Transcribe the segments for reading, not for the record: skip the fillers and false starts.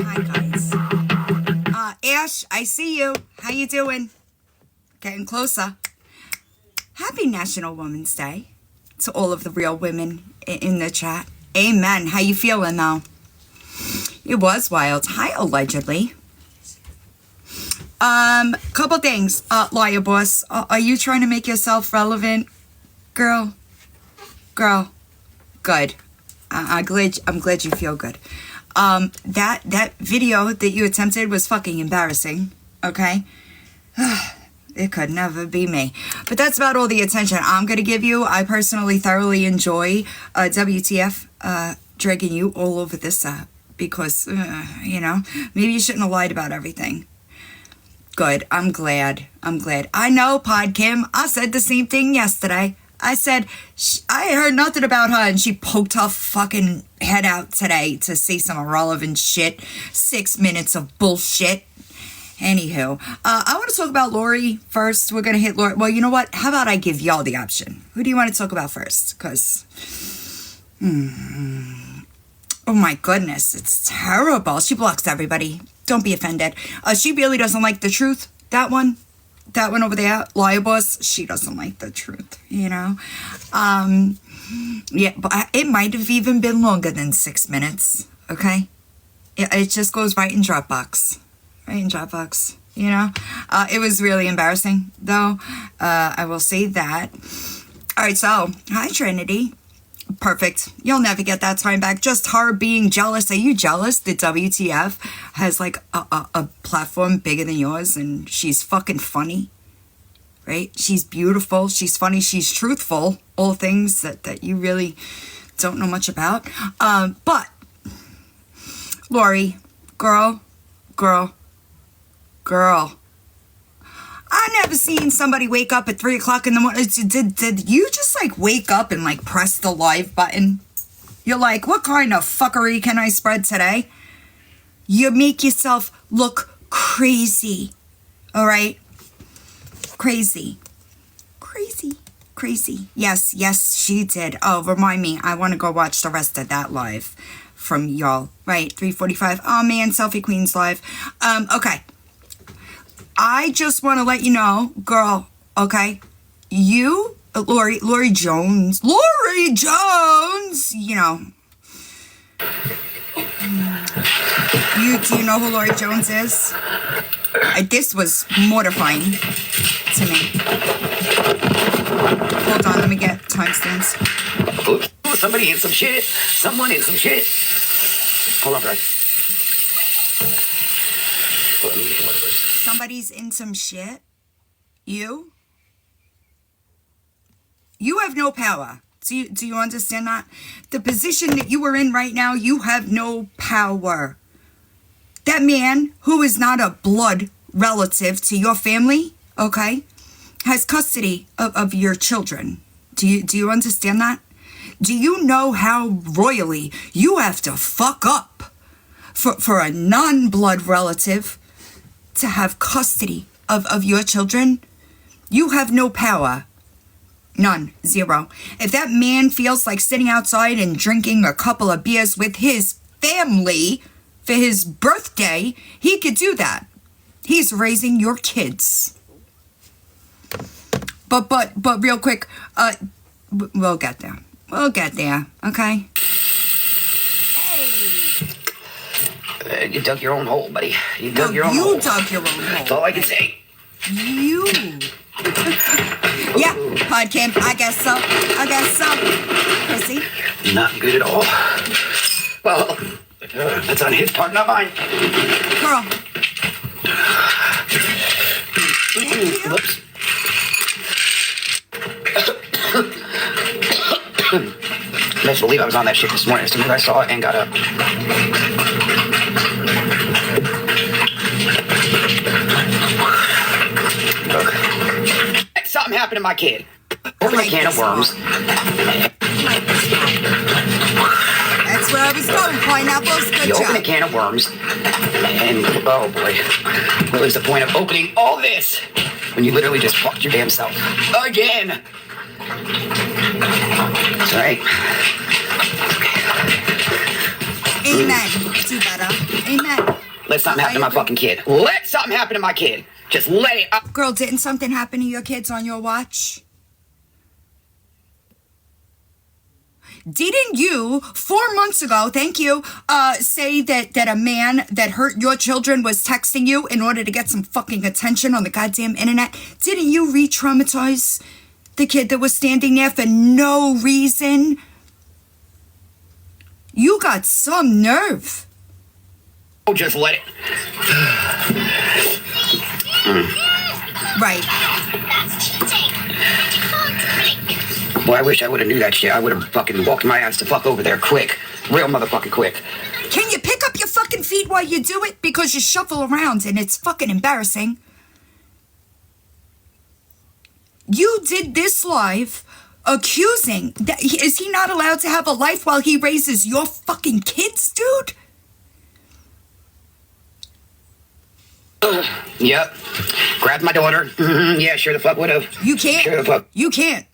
Hi, guys. Ash, I see you. How you doing? Getting closer. Happy National Women's Day to all of the real women in the chat. Amen. How you feeling, though? It was wild. Hi, allegedly. Couple things. Liar boss, are you trying to make yourself relevant? Girl. Good. I'm glad you feel good. That video that you attempted was fucking embarrassing. Okay? It could never be me. But that's about all the attention I'm gonna give you. I personally thoroughly enjoy WTF dragging you all over this because, you know, maybe you shouldn't have lied about everything. Good. I'm glad. I know, Pod Kim. I said the same thing yesterday. I said, I heard nothing about her, and she poked her fucking head out today to say some irrelevant shit. 6 minutes of bullshit. Anywho, I want to talk about Lori first. We're going to hit Lori. Well, you know what? How about I give y'all the option? Who do you want to talk about first? Because, oh my goodness, it's terrible. She blocks everybody. Don't be offended. She really doesn't like the truth. That one over there, liar boss, she doesn't like the truth, you know? Yeah, but it might have even been longer than 6 minutes, okay? It just goes right in Dropbox. Right in Dropbox, you know? It was really embarrassing, though. I will say that. All right, so, hi, Trinity. Perfect. You'll never get that time back. Just her being jealous. Are you jealous that WTF has like a platform bigger than yours and she's fucking funny? Right? She's beautiful. She's funny. She's truthful. All things that you really don't know much about. But Lori, girl. I never seen somebody wake up at 3 o'clock in the morning. Did you just like wake up and like press the live button? You're like, what kind of fuckery can I spread today? You make yourself look crazy. All right? Crazy. Yes, she did. Oh, remind me. I want to go watch the rest of that live from y'all. Right, 3:45. Oh man, Selfie Queen's live. Okay. I just want to let you know, girl, okay? You, Lori Jones, you know. Do you know who Lori Jones is? This was mortifying to me. Hold on, let me get timestamps. Oops, somebody in some shit. Someone in some shit. Hold on, guys. Somebody's in some shit? You have no power. Do you understand that? The position that you are in right now, you have no power. That man, who is not a blood relative to your family, okay, has custody of your children. Do you understand that? Do you know how royally you have to fuck up for a non-blood relative to have custody of your children? You have no power. None. Zero. If that man feels like sitting outside and drinking a couple of beers with his family for his birthday, he could do that. He's raising your kids. But real quick, we'll get there. Okay? You dug your own hole, buddy. You dug your own hole. You dug your own hole. That's all I can say. You. Yeah, Pod Kim, I guess so. Pussy. Not good at all. Well, that's on his part, not mine. Girl. Whoops. Best believe I was on that shit this morning as soon as I saw it and got up. Look. Something happened to my kid. Open a can of worms. That's where I was going, pineapples. Good You job. open a can of worms, and oh boy, what was the point of opening all this when you literally just fucked your damn self again? That's right. Amen. Do better. Amen. let something happen to my fucking kid. Let something happen to my kid. Just let it up. Girl, didn't something happen to your kids on your watch? Didn't you, 4 months ago, thank you, say that a man that hurt your children was texting you in order to get some fucking attention on the goddamn internet? Didn't you re-traumatize the kid that was standing there for no reason? You got some nerve. Oh, just let it. Right. Boy, I wish I would have knew that shit. I would have fucking walked my ass to fuck over there quick. Real motherfucking quick. Can you pick up your fucking feet while you do it? Because you shuffle around and it's fucking embarrassing. You did this live accusing that is he not allowed to have a life while he raises your fucking kids, dude? Yep. Grabbed my daughter. Mm-hmm. Yeah, sure the fuck would have. You can't. Sure the fuck. You can't.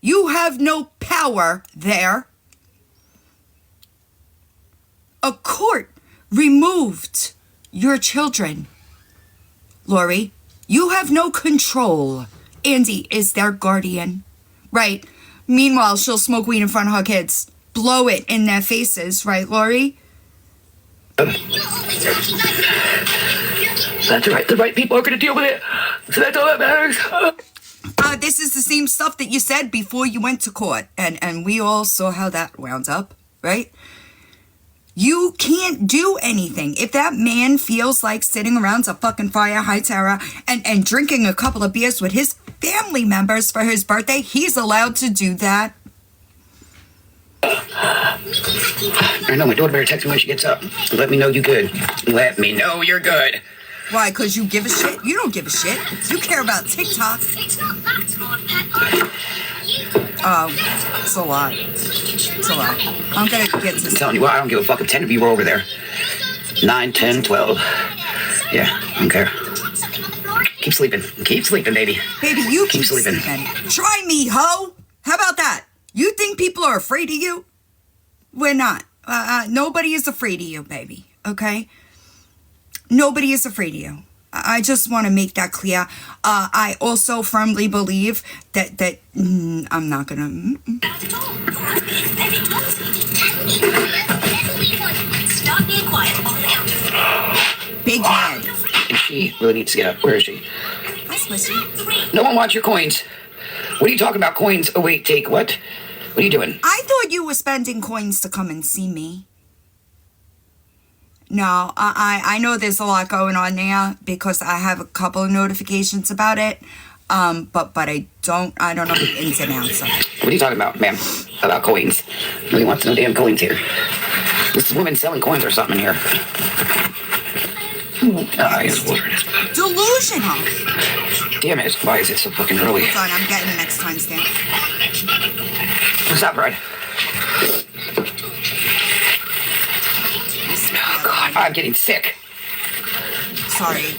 You have no power there. A court removed your children. Lori, you have no control. Andy is their guardian. Right. Meanwhile, she'll smoke weed in front of her kids. Blow it in their faces. Right, Lori? That's right. The right people are going to deal with it. So that's all that matters. This is the same stuff that you said before you went to court. And we all saw how that wound up, right? You can't do anything. If that man feels like sitting around a fucking fire, high terror, and drinking a couple of beers with his family members for his birthday, he's allowed to do that. I know, my daughter better text me when she gets up. Let me know you good. Let me know you're good. Why? Because you give a shit? You don't give a shit. You care about TikTok. Oh, it's a lot. It's a lot. I'm going to get to... I'm telling you what, I don't give a fuck if 10 of you were over there. 9, 10, 12. Yeah, I don't care. Keep sleeping. Keep sleeping, baby. Baby, you keep sleeping. Try me, ho! How about that? You think people are afraid of you? We're not. Nobody is afraid of you, baby. Okay? Nobody is afraid of you. I just want to make that clear. I also firmly believe that I'm not gonna. Big head. And she really needs to get up. Where is she? That's listening. No one wants your coins. What are you talking about? Coins? Oh wait, take what? What are you doing? I thought you were spending coins to come and see me. No, I know there's a lot going on there because I have a couple of notifications about it. But I don't know the ins and outs of it. What are you talking about, ma'am? About coins? Nobody wants no damn coins here. This woman selling coins or something here. It's water in this bed. Delusional. Damn it, why is it so fucking early? Hold on, I'm getting the next timestamp. What's up, Brad? Oh, God, I'm getting sick. Sorry.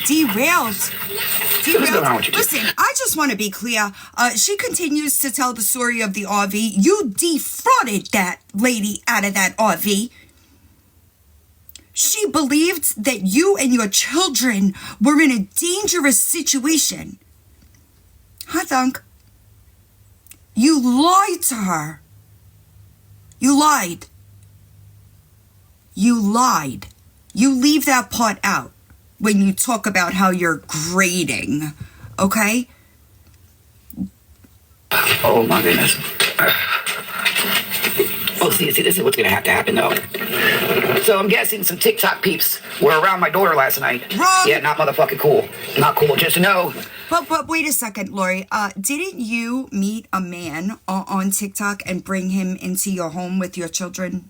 Derailed. What's going on with you? Listen, I just want to be clear. She continues to tell the story of the RV. You defrauded that lady out of that RV. She believed that you and your children were in a dangerous situation. Huh, Thunk? You lied to her. You lied. You lied. You leave that part out when you talk about how you're grading, okay? Oh, my goodness. Oh, see, this is what's going to have to happen, though. So I'm guessing some TikTok peeps were around my daughter last night. Wrong. Yeah, not motherfucking cool. Not cool, just to know. But wait a second, Lori. Didn't you meet a man on TikTok and bring him into your home with your children?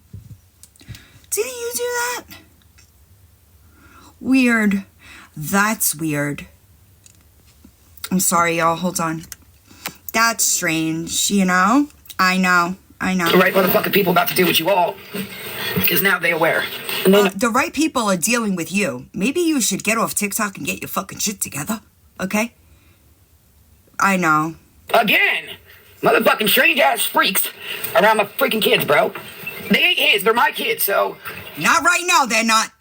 Didn't you do that? Weird. That's weird. I'm sorry, y'all. Hold on. That's strange, you know? I know. The right motherfucking people about to deal with you all. Because now they aware. And then the right people are dealing with you. Maybe you should get off TikTok and get your fucking shit together, okay? I know. again, motherfucking strange ass freaks around my freaking kids, bro. They ain't his, they're my kids, so. Not right now, they're not.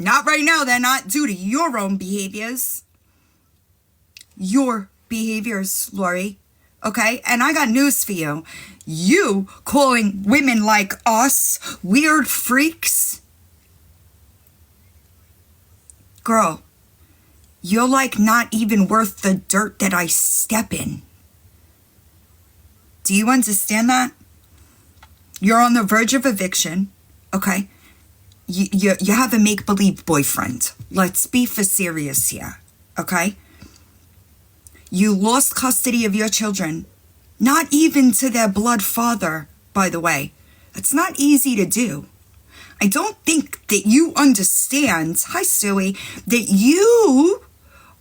Not right now. They're not due to your own behaviors. Your behaviors, Lori. Okay? And I got news for you. You calling women like us weird freaks? Girl, you're like not even worth the dirt that I step in. Do you understand that? You're on the verge of eviction, okay? You have a make-believe boyfriend. Let's be for serious here, okay? You lost custody of your children, not even to their blood father, by the way. It's not easy to do. I don't think that you understand, hi Stewie, that you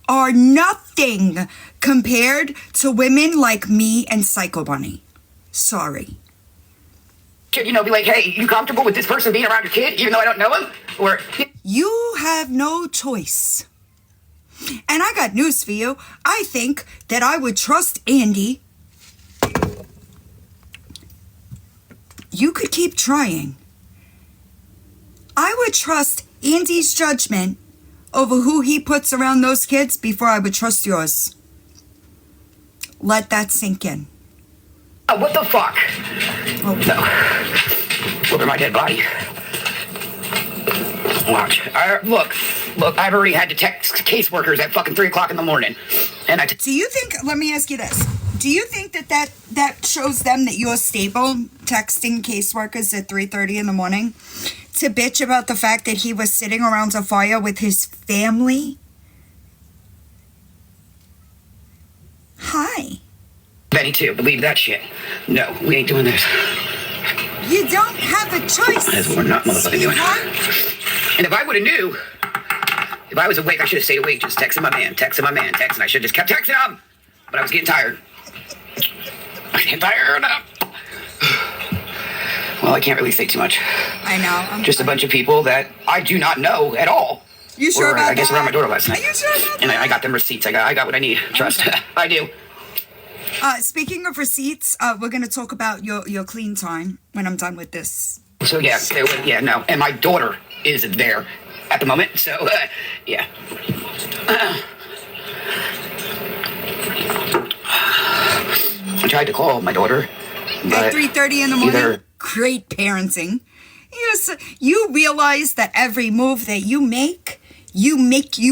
are nothing compared to women like me and Psycho Bunny. Sorry. Be like, hey, you comfortable with this person being around your kid, even though I don't know him? Or you have no choice. And I got news for you. I think that I would trust Andy. You could keep trying. I would trust Andy's judgment over who he puts around those kids before I would trust yours. Let that sink in. What the fuck? Oh. No. Over my dead body. Watch. Look, I've already had to text caseworkers at fucking 3 o'clock in the morning. And do you think, let me ask you this. Do you think that shows them that you're stable, texting caseworkers at 3:30 in the morning to bitch about the fact that he was sitting around a fire with his family? Hi. Benny too, believe that shit. No, we ain't doing this. You don't have a choice. That's what we're not motherfucking doing. And if I would have knew, if I was awake, I should have stayed awake, just texting my man, and I should have just kept texting him. But I was getting tired. Well, I can't really say too much. I know. Just a bunch of people that I do not know at all. You sure about that? I guess around my door last night. Are you sure about that? And I got them receipts. I got what I need. Trust. Okay. I do. Speaking of receipts, we're going to talk about your clean time when I'm done with this. So, no. And my daughter is there at the moment. So, yeah. I tried to call my daughter. At 3:30 in the morning? Great parenting. Yes, you realize that every move that you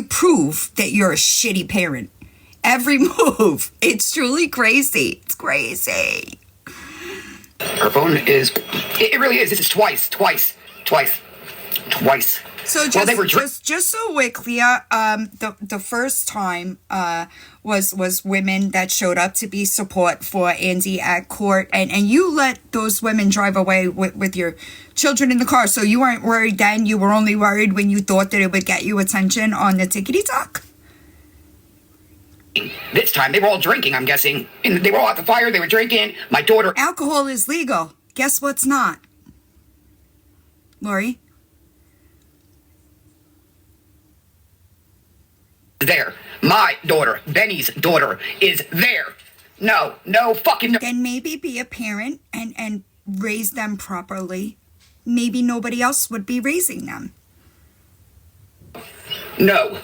prove that you're a shitty parent. Every move. It's truly crazy. It's crazy. Her phone is... It really is. This is twice. So just so we're clear, the first time was women that showed up to be support for Andy at court, and you let those women drive away with your children in the car. So you weren't worried then. You were only worried when you thought that it would get you attention on the tickety talk. This time they were all drinking, I'm guessing. And they were all at the fire. They were drinking. My daughter. Alcohol is legal. Guess what's not? Lori? There. My daughter, Benny's daughter, is there. No fucking... Then maybe be a parent and raise them properly. Maybe nobody else would be raising them. Nope.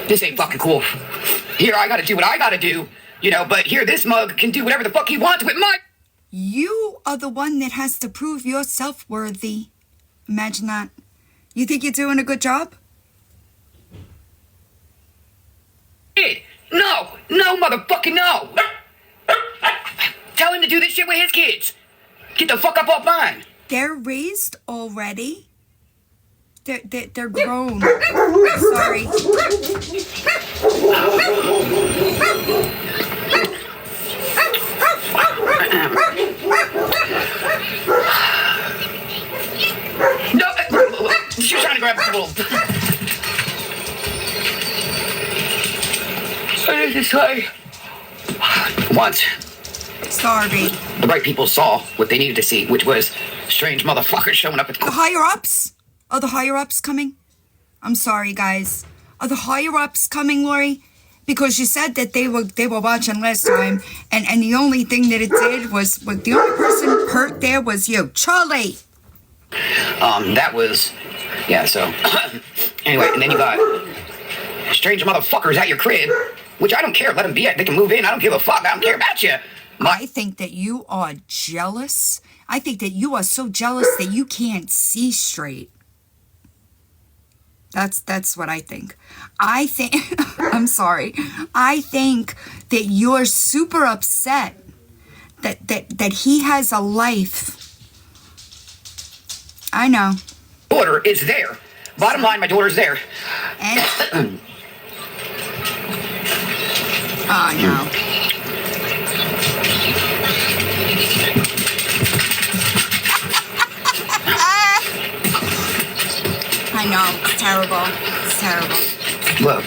This ain't fucking cool. Here, I gotta do what I gotta do, but here, this mug can do whatever the fuck he wants with my... You are the one that has to prove yourself worthy. Imagine that. You think you're doing a good job? No, motherfucking no. Tell him to do this shit with his kids. Get the fuck up off mine. They're raised already. They're grown. Sorry. No, she's trying to grab the wolf. This way. Once. Sorry. The right people saw what they needed to see, which was strange motherfuckers showing up at the higher-ups? Are the higher-ups coming? I'm sorry, guys. Are the higher-ups coming, Lori? because you said that they were watching last time, and the only thing that it did was the only person hurt there was you, Charlie. That was, yeah. So anyway, and then you got strange motherfuckers at your crib, which I don't care. Let them be. They can move in. I don't give a fuck. I don't care about you. I think that you are jealous. I think that you are so jealous that you can't see straight. That's what I think. I think, I'm sorry. I think that you're super upset that he has a life. I know. Daughter is there. Bottom line, my daughter's there. And oh no. I know. It's terrible. It's terrible. Look.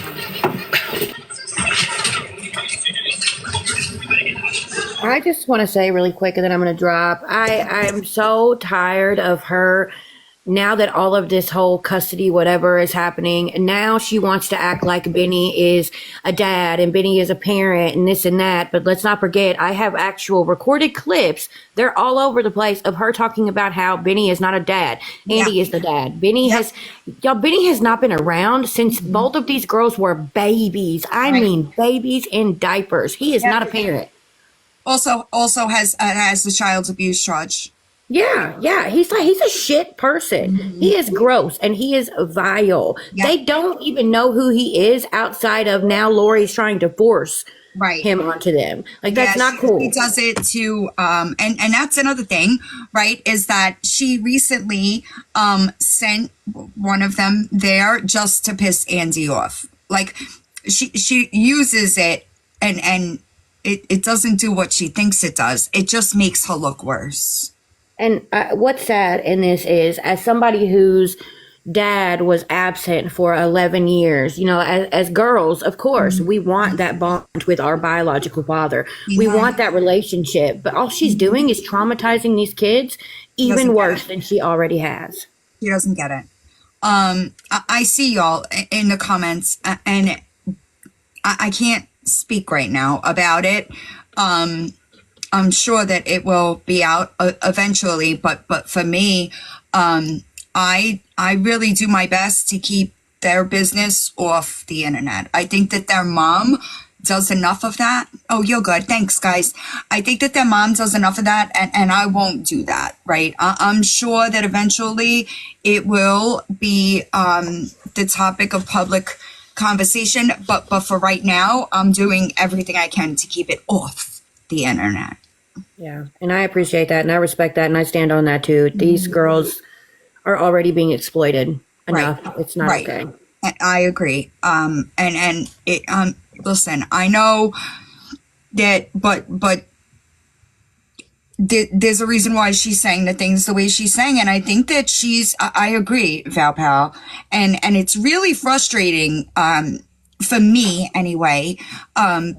I just want to say really quick, and then I'm going to drop. I'm so tired of her. Now that all of this whole custody, whatever is happening, now she wants to act like Benny is a dad and Benny is a parent and this and that. But let's not forget, I have actual recorded clips. They're all over the place of her talking about how Benny is not a dad. Andy is the dad. Benny has not been around since both of these girls were babies. I mean, babies in diapers. He is not a parent. Also has the child abuse charge. Yeah. He's a shit person. He is gross and he is vile. They don't even know who he is outside of now Lori's trying to force him onto them. Like, that's not cool. He does it to, and that's another thing, right? Is that she recently sent one of them there just to piss Andy off. Like, she uses it and it doesn't do what she thinks it does. It just makes her look worse. And what's sad in this is, as somebody whose dad was absent for 11 years, you know, as girls, of course, we want that bond with our biological father. We want that relationship. But all she's doing is traumatizing these kids even worse than she already has. She doesn't get it. I see y'all in the comments, and I can't speak right now about it. I'm sure that it will be out eventually, but for me, I really do my best to keep their business off the internet. I think that their mom does enough of that. Oh, you're good. Thanks, guys. I think that their mom does enough of that, and I won't do that, right? I'm sure that eventually it will be the topic of public conversation, but for right now, I'm doing everything I can to keep it off the internet. Yeah, and I appreciate that, and I respect that, and I stand on that too. These girls are already being exploited enough. It's not okay. I agree. And it listen, I know that, but there's a reason why she's saying the things the way she's saying, and I think that I agree, Val Pal, and it's really frustrating for me anyway,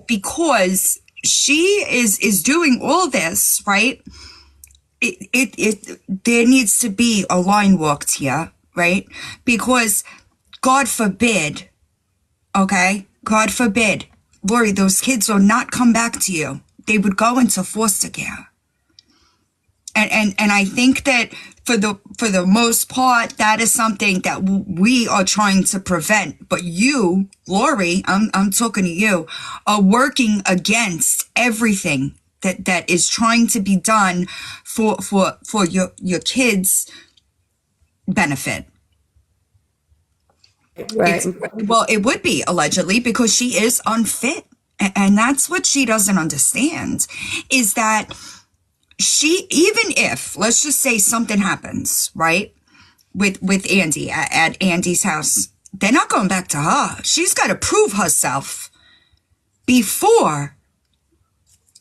because she is doing all this, right? There needs to be a line walked here, right? Because God forbid, okay? God forbid, Lori, those kids will not come back to you. They would go into foster care. And I think that for the most part, that is something that we are trying to prevent. But you, Lori, I'm talking to you, are working against everything that is trying to be done for your kids' benefit. Right. Well, it would be allegedly because she is unfit, and that's what she doesn't understand is that. Even if, let's just say something happens, right, with Andy at Andy's house, they're not going back to her. She's got to prove herself before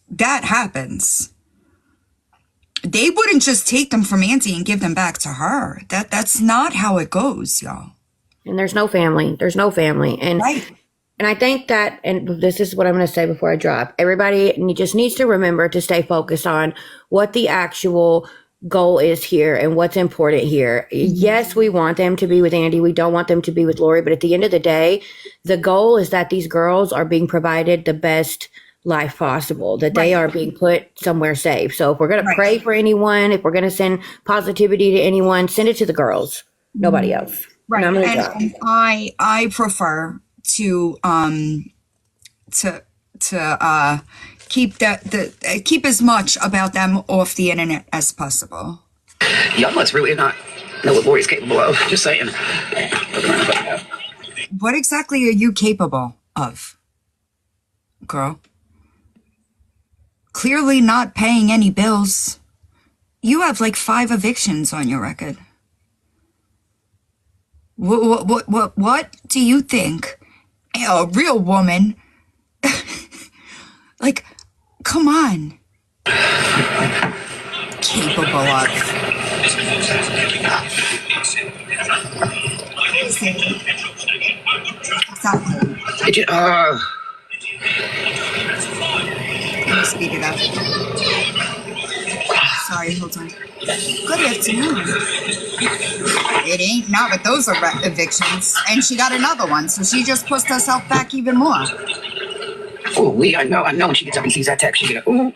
that happens. They wouldn't just take them from Andy and give them back to her. That's not how it goes, y'all. And there's no family. And And I think that, and this is what I'm going to say before I drop, everybody just needs to remember to stay focused on what the actual goal is here and what's important here. Yes, we want them to be with Andy. We don't want them to be with Lori. But at the end of the day, the goal is that these girls are being provided the best life possible, that they are being put somewhere safe. So if we're going to pray for anyone, if we're going to send positivity to anyone, send it to the girls, nobody else. Right. And I prefer to keep keep as much about them off the internet as possible. Y'all must really not know what Lori's capable of. Just saying. What exactly are you capable of, girl? Clearly not paying any bills. You have like 5 evictions on your record. What do you think a real woman, like, come on, capable of? Exactly. Let me speed it up. Sorry, hold on. Good afternoon. It ain't not, but those are evictions. And she got another one, so she just pushed herself back even more. Oh, I know when she gets up and sees that text, she's gonna, ooh.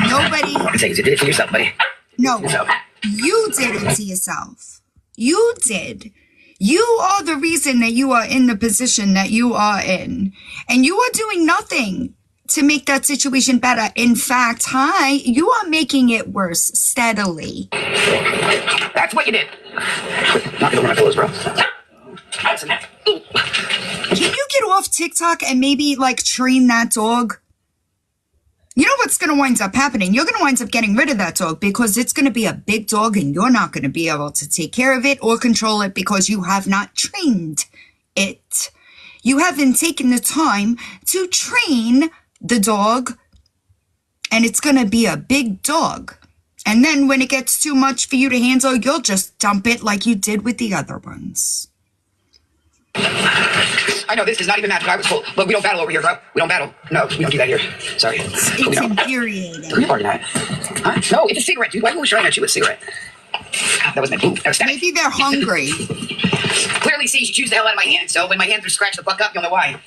Nobody. I say, you did it for yourself, buddy. No, you did it to yourself. You did. You are the reason that you are in the position that you are in. And you are doing nothing to make that situation better. In fact, you are making it worse steadily. That's what you did. Knock it over my pillows, bro. Can you get off TikTok and maybe like train that dog? You know what's going to wind up happening? You're going to wind up getting rid of that dog because it's going to be a big dog and you're not going to be able to take care of it or control it because you have not trained it. You haven't taken the time to train the dog, and it's going to be a big dog. And then when it gets too much for you to handle, you'll just dump it like you did with the other ones. I know this is not even magic. I was full. Look, we don't battle over here, bro. We don't battle. No, we don't do that here. Sorry. It's infuriating. Who are you barking at? Huh? No, it's a cigarette, dude. Why was trying at you with a cigarette? That was my boo. That was static. Maybe they're hungry. Clearly, see, she chews the hell out of my hand. So when my hands are scratched the fuck up, you'll know why.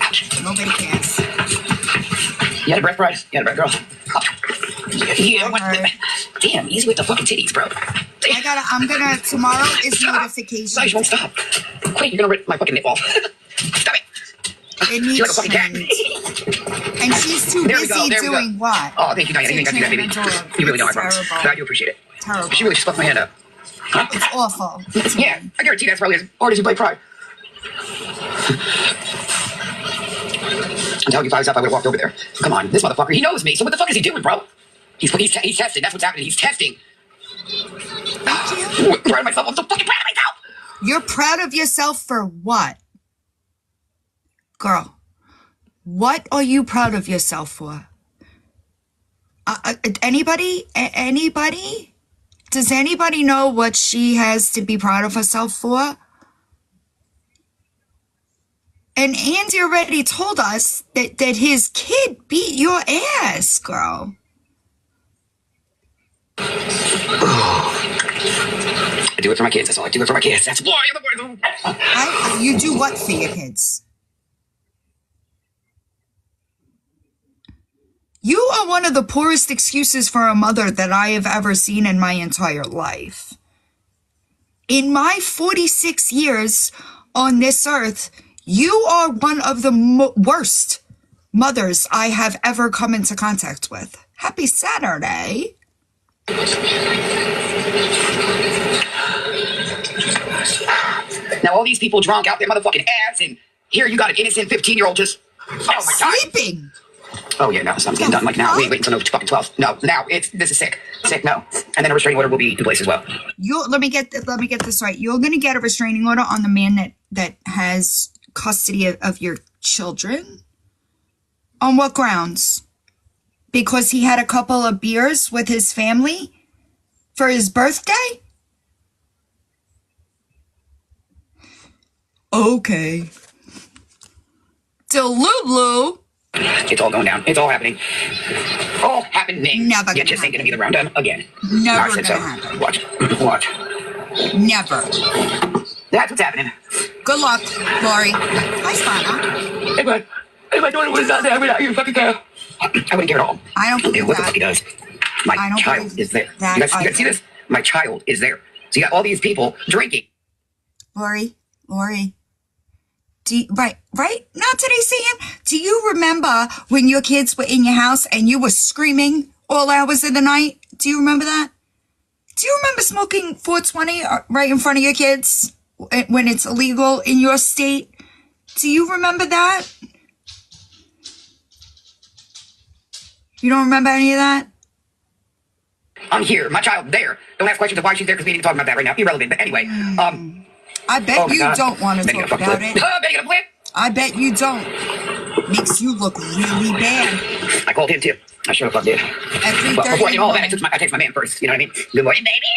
Ouch. Nobody cares. You had a breath, Bride? You had a breath, girl? Yeah, what the... Damn, easy with the fucking titties, bro. Tomorrow is notification. No, you won't stop. Wait, you're gonna rip my fucking nip off. Stop it. It needs You're like a fucking cat. And she's too busy doing what? Oh, thank you, Diane. I didn't think I do that, baby. You really don't, I promise. But I do appreciate it. Terrible. She really just fucked my hand up. Huh? It's awful. Yeah, I guarantee that's probably as hard as you play Pride. I'm telling you, if I was up, I would have walked over there. Come on, this motherfucker, he knows me, so what the fuck is he doing, bro? He's testing, that's what's happening, he's testing. Thank you. I'm proud of myself, I'm so fucking proud of myself! You're proud of yourself for what? Girl, what are you proud of yourself for? Anybody? Anybody? Does anybody know what she has to be proud of herself for? And Andy already told us that his kid beat your ass, girl. I do it for my kids, that's all. I do it for my kids. That's why I'm the You do what for your kids? You are one of the poorest excuses for a mother that I have ever seen in my entire life. In my 46 years on this earth, you are one of the worst mothers I have ever come into contact with. Happy Saturday. Now all these people drunk out their motherfucking ass, and here you got an innocent 15-year-old just... Oh my God. Sleeping. Oh yeah, no, something's getting done. Like now, we ain't waiting until no fucking 12. No, now this is sick. Sick, no. And then a restraining order will be in place as well. Let me get this right. You're gonna get a restraining order on the man that has custody of your children? On what grounds? Because he had a couple of beers with his family for his birthday? Okay. Delulu. It's all going down. It's all happening. Oh happening. Never You gonna just ain't gonna happen. be around them again. Never I said gonna so. happen. Watch. Never. That's what's happening. Good luck, Lori. Hi, Spanner. If my daughter was out there, I would fucking care. I wouldn't care at all. I don't believe what the that. fuck he does. My I don't child believe is there. that You guys see either. this? My child is there. So you got all these people drinking. Lori. Right. Not today, Sam. Do you remember when your kids were in your house and you were screaming all hours of the night? Do you remember that? Do you remember smoking 420 right in front of your kids when it's illegal in your state? Do you remember that? You don't remember any of that? I'm here. My child there. Don't ask questions of why she's there because we ain't even talking about that right now. Irrelevant. But anyway, I bet oh my you God. don't want to Betty talk gonna about fucking it. flip. Betty gonna flip. I bet you don't. Makes you look really bad. I called him too. I sure the fuck did. At But before I 3:30 did all that, I text my man first. You know what I mean? Good morning, baby.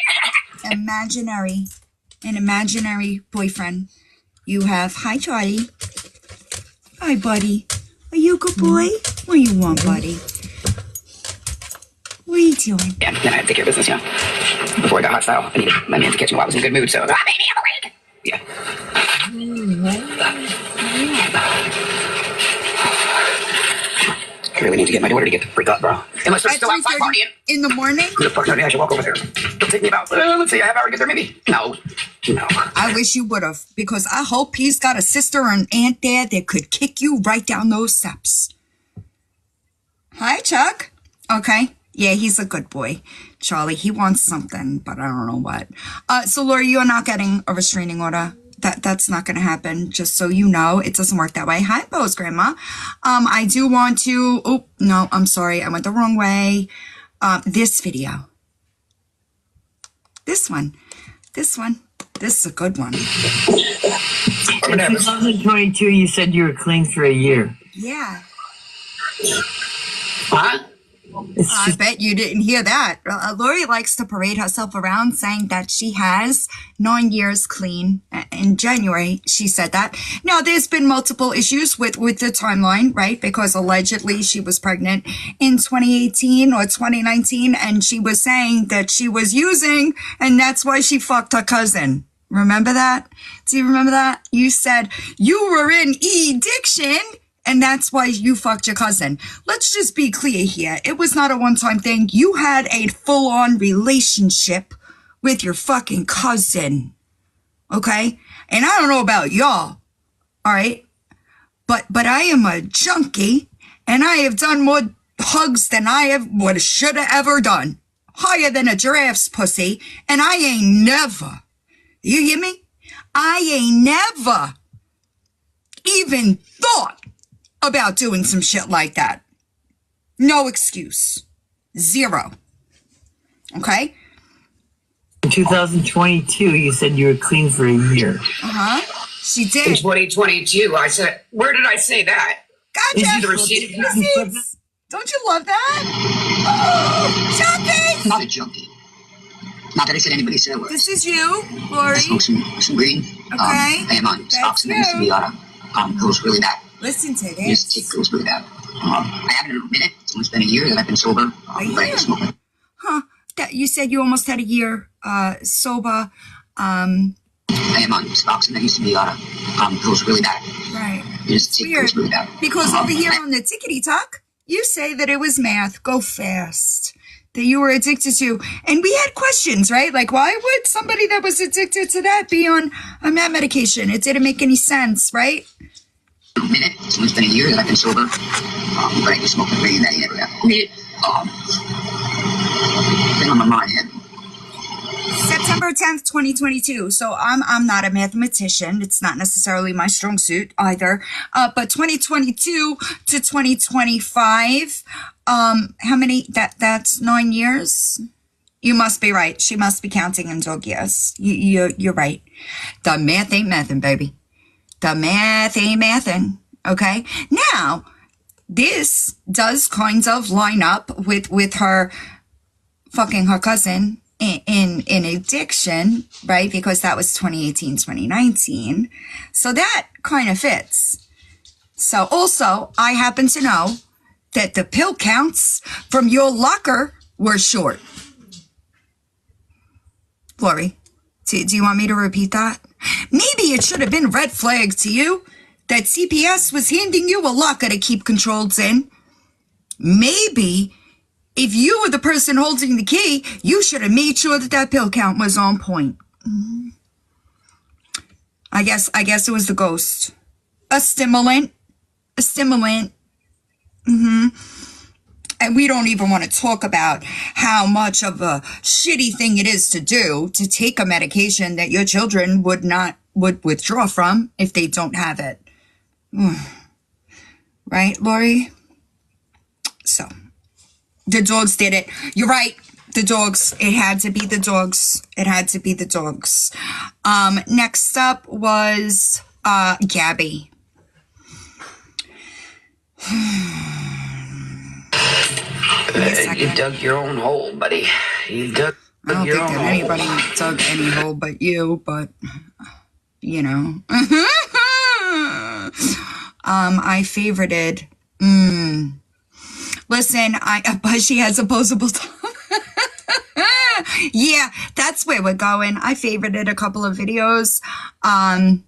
An imaginary boyfriend you have. Hi, Charlie. Hi, buddy. Are you a good boy? What do you want, buddy? What are you doing? Yeah, then I had to take care of business, Before I got hostile, I needed my man to catch me while I was in a good mood, so, baby, I'm awake. Yeah. I really need to get my daughter to get the freak up, bro. Unless they're At still outside 3:30 partying. in the morning? Who the fuck knows? I should walk over there. It'll take me about, let's see, a half hour to get there, maybe? No. I wish you would have, because I hope he's got a sister or an aunt there that could kick you right down those steps. Hi, Chuck. Okay. Yeah, he's a good boy. Charlie, he wants something, but I don't know what. So, Lori, you're not getting a restraining order. That's not going to happen, just so you know. It doesn't work that way. Hi, Bo's grandma. I do want to... Oh, no, I'm sorry. I went the wrong way. This video. This one. This is a good one. In 2022, you said you were clean for a year. Yeah. Huh? I bet you didn't hear that. Lori likes to parade herself around saying that she has 9 years clean. In January, she said that. Now, there's been multiple issues with the timeline, right? Because allegedly she was pregnant in 2018 or 2019, and she was saying that she was using, and that's why she fucked her cousin. Remember that? Do you remember that? You said you were in addiction, and that's why you fucked your cousin. Let's just be clear here. It was not a one-time thing. You had a full-on relationship with your fucking cousin. Okay? And I don't know about y'all. All right? But I am a junkie, and I have done more hugs than I should have ever done. Higher than a giraffe's pussy, and I ain't never. You hear me? I ain't never even thought about doing some shit like that. No excuse. Zero. Okay? In 2022, you said you were clean for a year. She In did. 2022, I said, where did I say that? Gotcha. The receipt. Receipts. Don't you love that? Oh, junkies! Not a junkie. Not that I said anybody said it was. This is you, Lori. I smoke some green. Okay. I am on stocks and I used to be on it goes really bad. Listen to It this. goes really bad. I haven't in a minute. It's almost been a year that I've been sober. year? Smoking. Huh. That you said you almost had a year sober. I am on stocks and I used to be on it goes really bad. Right. It Weird. goes really bad. Because over here on the Tickety Talk, you say that it was math. Go fast. That you were addicted to. And we had questions, right? Like, why would somebody that was addicted to that be on a mad medication? It didn't make any sense, right? In a minute. It's almost been a year that I've been sober. But I was smoking really bad. Never got quit. Thing on my mind head. September 10th, 2022. So I'm not a mathematician. It's not necessarily my strong suit either. But 2022 to 2025, how many, that's 9 years? You must be right. She must be counting in dog years. You're right. The math ain't mathin', baby. The math ain't mathin'. Okay. Now, this does kind of line up with her fucking her cousin in addiction, right? Because that was 2018, 2019. So that kind of fits. So also, I happen to know that the pill counts from your locker were short. Lori, do you want me to repeat that? Maybe it should have been red flag to you that CPS was handing you a locker to keep controls in. Maybe if you were the person holding the key, you should have made sure that that pill count was on point. I guess it was the ghost. A stimulant. And we don't even want to talk about how much of a shitty thing it is to do to take a medication that your children would withdraw from if they don't have it. Right, Lori? So, the dogs did it. You're right. The dogs. It had to be the dogs. Next up was Gabby. You dug your own hole, buddy. You dug I don't your think own that anybody dug any hole but you, but, you know. I favorited. Listen, but she has opposable tongue. Yeah, that's where we're going. I favorited a couple of videos. I'll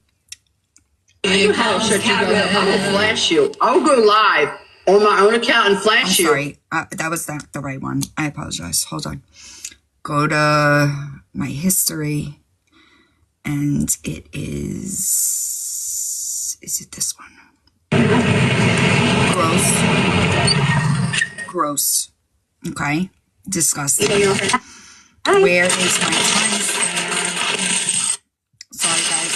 flash you. I'll go live on my own account and flash you. Sorry, that was not the right one. I apologize. Hold on. Go to my history, and it is it this one? Gross. Okay. Disgusting. Where is my timestamp? Sorry, guys.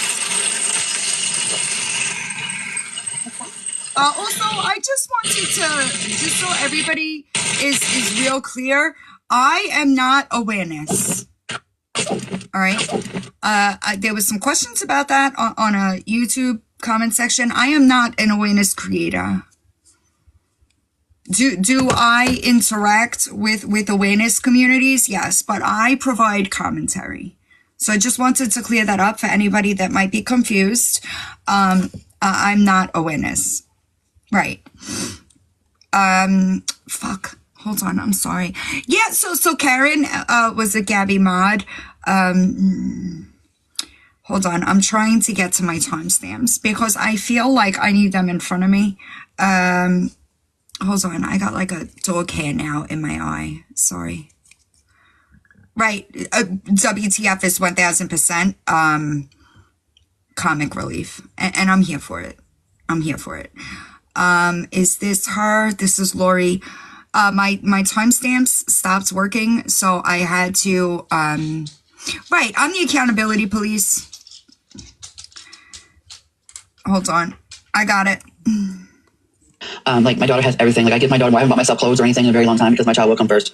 Also, I just wanted to, just so everybody is real clear, I am not awareness. All right. There was some questions about that on a YouTube comment section. I am not an awareness creator. Do I interact with awareness communities? Yes, but I provide commentary. So I just wanted to clear that up for anybody that might be confused. I'm not awareness. Right. Fuck. Hold on. I'm sorry. Yeah. So Karen was a Gabby mod. Hold on. I'm trying to get to my timestamps because I feel like I need them in front of me. Hold on. I got like a dog hair now in my eye. Sorry. Right. WTF is 1000% comic relief. And I'm here for it. Is this her? This is Lori. My timestamps stopped working, so I had to, right, I'm the accountability police. Hold on. I got it. Like my daughter has everything. Like I give my daughter, I haven't bought myself clothes or anything in a very long time because my child will come first.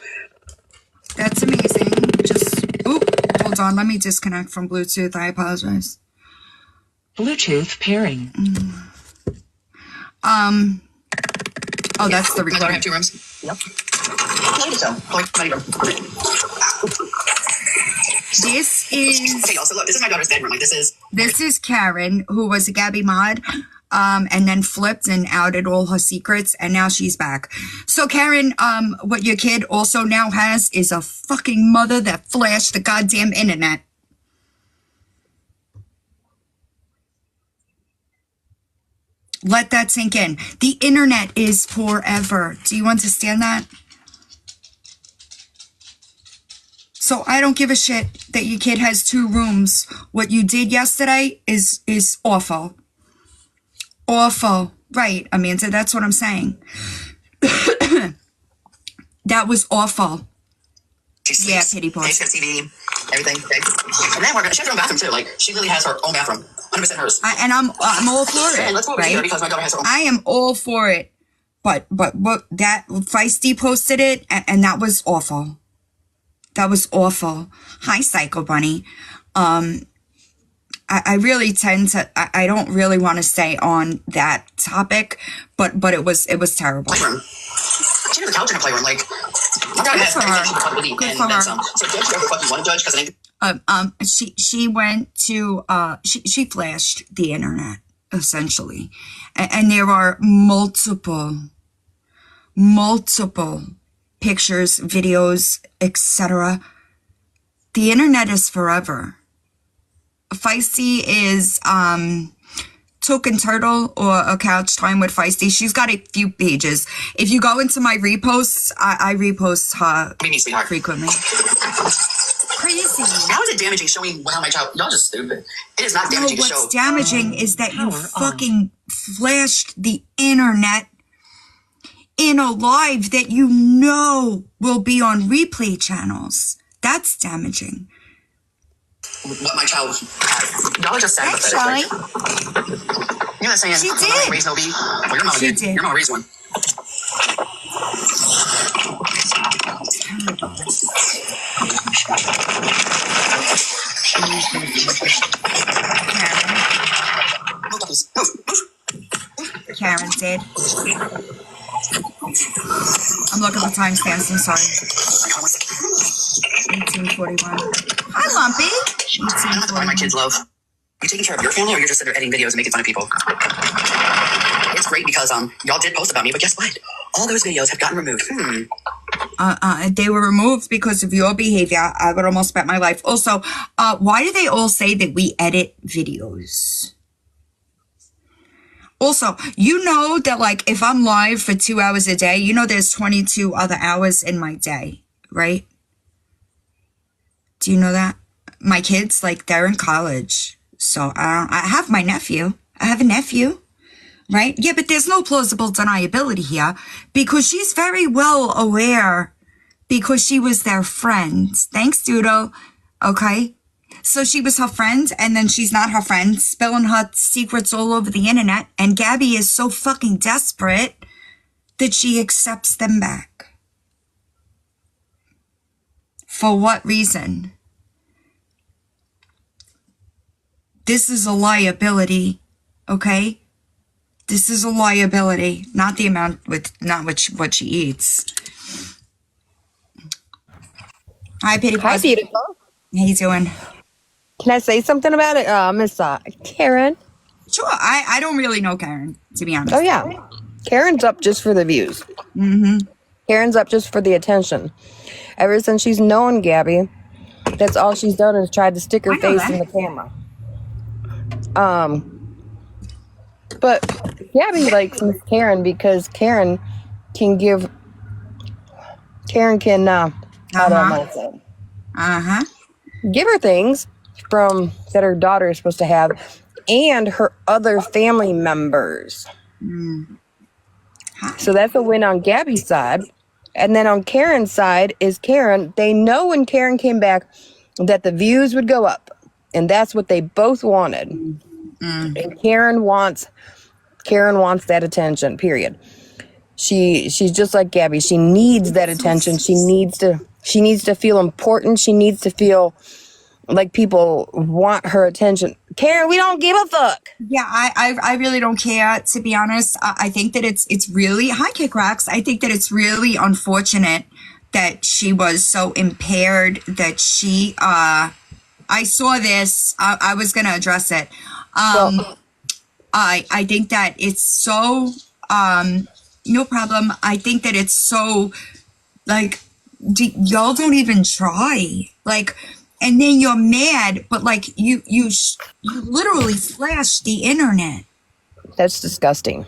That's amazing. Just, hold on. Let me disconnect from Bluetooth. I apologize. Bluetooth pairing. Oh, that's the recording. My daughter have 2 rooms. Yep. So, This is... Okay, y'all, so look, this is my daughter's bedroom. Like, This is Karen, who was a Gabby mod, and then flipped and outed all her secrets, and now she's back. So, Karen, what your kid also now has is a fucking mother that flashed the goddamn internet. Let that sink in. The internet is forever. Do you understand that? So I don't give a shit that your kid has 2 rooms. What you did yesterday is awful. Awful. Right, Amanda, that's what I'm saying. That was awful. Yeah, pity party. She's got TV, everything. Okay. And then she has her own bathroom too. Like, she really has her own bathroom. 100% hers. And I'm all for it. And let's go over here because my daughter has her own. I am all for it. But what that Feisty posted it, and that was awful. That was awful. Hi, Psycho Bunny. I really tend to. I don't really want to stay on that topic, but it was terrible. Playroom. She has a couch in her playroom. Like, my daughter has everything she could possibly need and then some. So judge whoever the fuck you want to judge, because she went to she flashed the internet essentially, and there are multiple multiple pictures, videos, etc. The internet is forever. Feisty is Token Turtle or A Couch Time with Feisty. She's got a few pages. If you go into my reposts, I repost her frequently. Crazy. How is it damaging showing how my child? Y'all just stupid. It is not damaging to show. What's damaging is that you fucking flashed the internet in a live that you know will be on replay channels. That's damaging. What my child had. Y'all are just sad Thanks, pathetic. Charlie. Like, you're not saying She my did. mama ain't raised no bee. Well, your mama She did. did. Your mama raised one. Karen did. I'm looking for timestamps. I'm sorry. 1841. Hi, Lumpy. I don't have to find my kids' love. You taking care of your family, or you're just sitting there editing videos and making fun of people? It's great because y'all did post about me, but guess what? All those videos have gotten removed. They were removed because of your behavior. I would almost bet my life. Also, why do they all say that we edit videos? Also, you know that, like, if I'm live for 2 hours a day, you know there's 22 other hours in my day, right? Do you know that? My kids, like, they're in college. So I have my nephew. I have a nephew, right? Yeah, but there's no plausible deniability here because she's very well aware because she was their friend. Thanks, Doodle. Okay. So she was her friend, and then she's not her friend, spilling her secrets all over the internet. And Gabby is so fucking desperate that she accepts them back. For what reason? This is a liability, okay? This is a liability, not the amount not what she eats. Hi, Pity Hi, Pause. beautiful. How you doing? Can I say something about it? Miss Karen. Sure. I don't really know Karen, to be honest. Oh, yeah. Karen's up just for the views. Mm-hmm. Karen's up just for the attention. Ever since she's known Gabby, that's all she's done is tried to stick her face in the camera. But Gabby likes Miss Karen because Karen can how do I say? Uh-huh. Give her things from that her daughter is supposed to have and her other family members. So that's a win on Gabby's side. And then on Karen's side is Karen. They know when Karen came back that the views would go up. And that's what they both wanted. And Karen wants that attention, period. She's just like Gabby. She needs that attention. She needs to feel important. She needs to feel like people want her attention. Karen, we don't give a fuck. Yeah, I really don't care, to be honest. I think that it's really, hi Kick Rocks, I think that it's really unfortunate that she was so impaired that she, I saw this, I was going to address it. I think that it's so, no problem. I think that it's so, like, y'all don't even try. Like, and then you're mad, but like you literally slashed the internet. That's disgusting.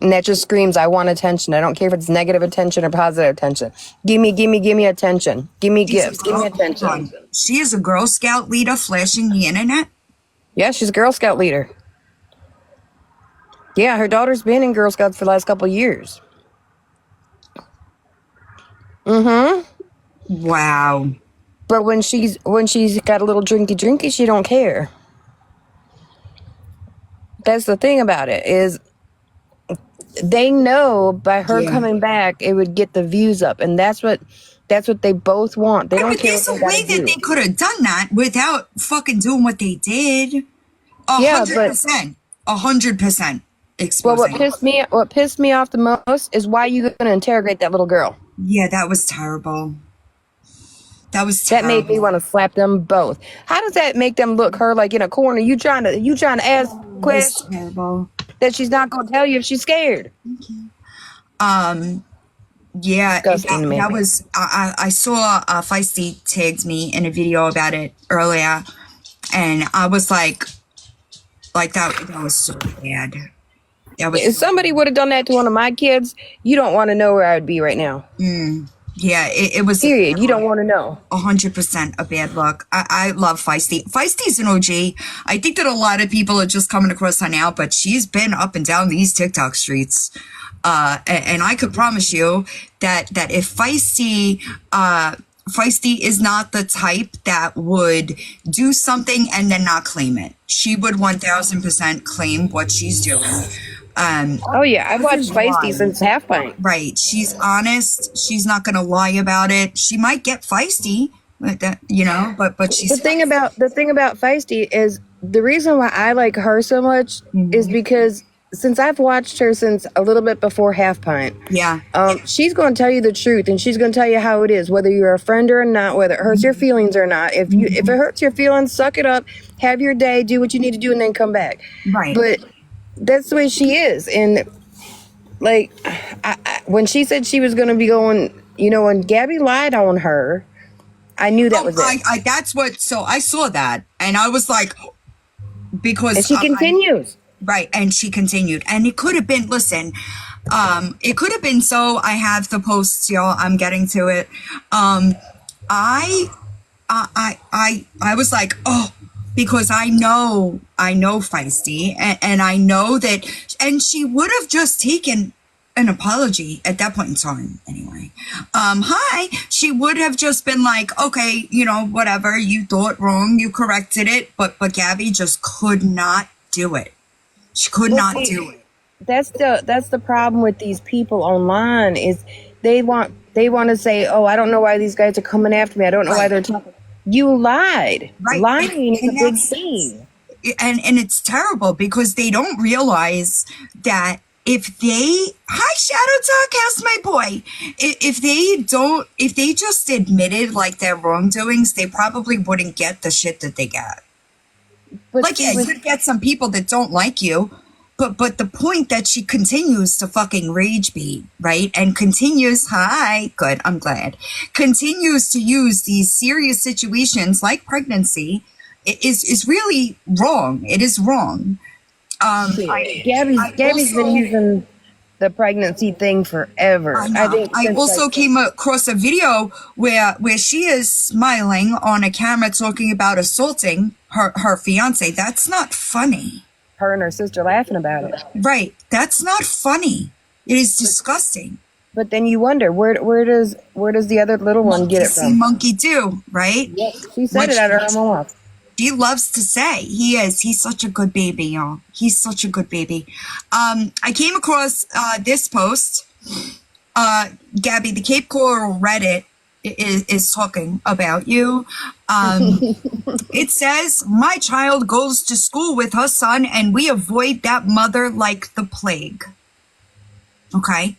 And that just screams, I want attention. I don't care if it's negative attention or positive attention. Give me attention. Give me gifts. Give me attention. She is a Girl Scout leader flashing the internet? Yeah, she's a Girl Scout leader. Yeah, her daughter's been in Girl Scouts for the last couple of years. Wow. But when she's got a little drinky, she don't care. That's the thing about it, is they know by her coming back it would get the views up, and that's what they both want. They don't but care there's what a way that they could have done that without fucking doing what they did. 100%. 100% exposing. Well, what pissed me off the most is why you gonna interrogate that little girl. Yeah, that was terrible. That made me want to slap them both. How does that make them look her like in a corner? You trying to ask questions terrible. that she's not gonna tell you if she's scared. Yeah, Disgusting to me. that was, I saw Feisty tagged me in a video about it earlier, and I was like that was so bad. That was If somebody would have done that to one of my kids, you don't want to know where I would be right now. yeah, it was Period. You don't want to know. 100% a bad look. I love Feisty. Feisty's an OG. I think that a lot of people are just coming across her now, but she's been up and down these TikTok streets. And I could promise you that if Feisty is not the type that would do something and then not claim it. She would 1000% claim what she's doing. Oh yeah, I've watched Feisty since Half Pint. Right. She's honest. She's not going to lie about it. She might get feisty, but she's The thing about Feisty is the reason why I like her so much is because since I've watched her since a little bit before Half Pint, yeah. She's going to tell you the truth, and she's going to tell you how it is, whether you're a friend or not, whether it hurts your feelings or not. If it hurts your feelings, suck it up, have your day, do what you need to do, and then come back. Right. But that's the way she is, and like when she said she was going to be going, when Gabby lied on her, I knew that was it. That's what. So I saw that, and I was like, because and she continues. Right, and she continued, and it could have been. Listen, it could have been. So I have the posts, y'all. I'm getting to it. I was like, oh, because I know Feisty, and I know that, and she would have just taken an apology at that point in time anyway. She would have just been like, okay, whatever, you thought wrong, you corrected it, but Gabby just could not do it. She could not do it. That's the problem with these people online is they want to say, oh, I don't know why these guys are coming after me. I don't know why they're talking. You lied. Right. Lying is a big thing. And it's terrible because they don't realize that if they, hi Shadow Talk, how's my boy? If they just admitted like their wrongdoings, they probably wouldn't get the shit that they get. But you could get some people that don't like you, but the point that she continues to fucking rage beat, right? And continues, good, I'm glad, continues to use these serious situations like pregnancy is really wrong. It is wrong. Gabby's been using the pregnancy thing forever. I also came across a video where she is smiling on a camera talking about assaulting her fiance. That's not funny. Her and her sister laughing about it. Right. That's not funny. It is disgusting. But then you wonder where does the other little one get it from? Monkey do, right? Yep. She said it out of her mouth. She loves to say he's such a good baby, y'all. He's such a good baby. I came across this post. Gabby, the Cape Coral Reddit is talking about you. It says, my child goes to school with her son and we avoid that mother like the plague. Okay.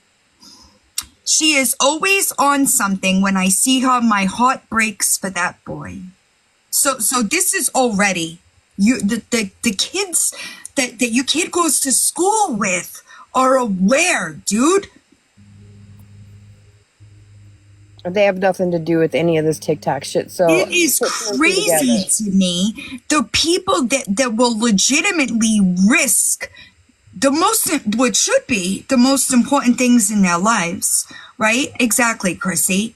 She is always on something. When I see her, my heart breaks for that boy. So this is already the kids that your kid goes to school with are aware, dude. They have nothing to do with any of this TikTok shit. So it is crazy to me. The people that will legitimately risk what should be the most important things in their lives, right? Exactly, Chrissy.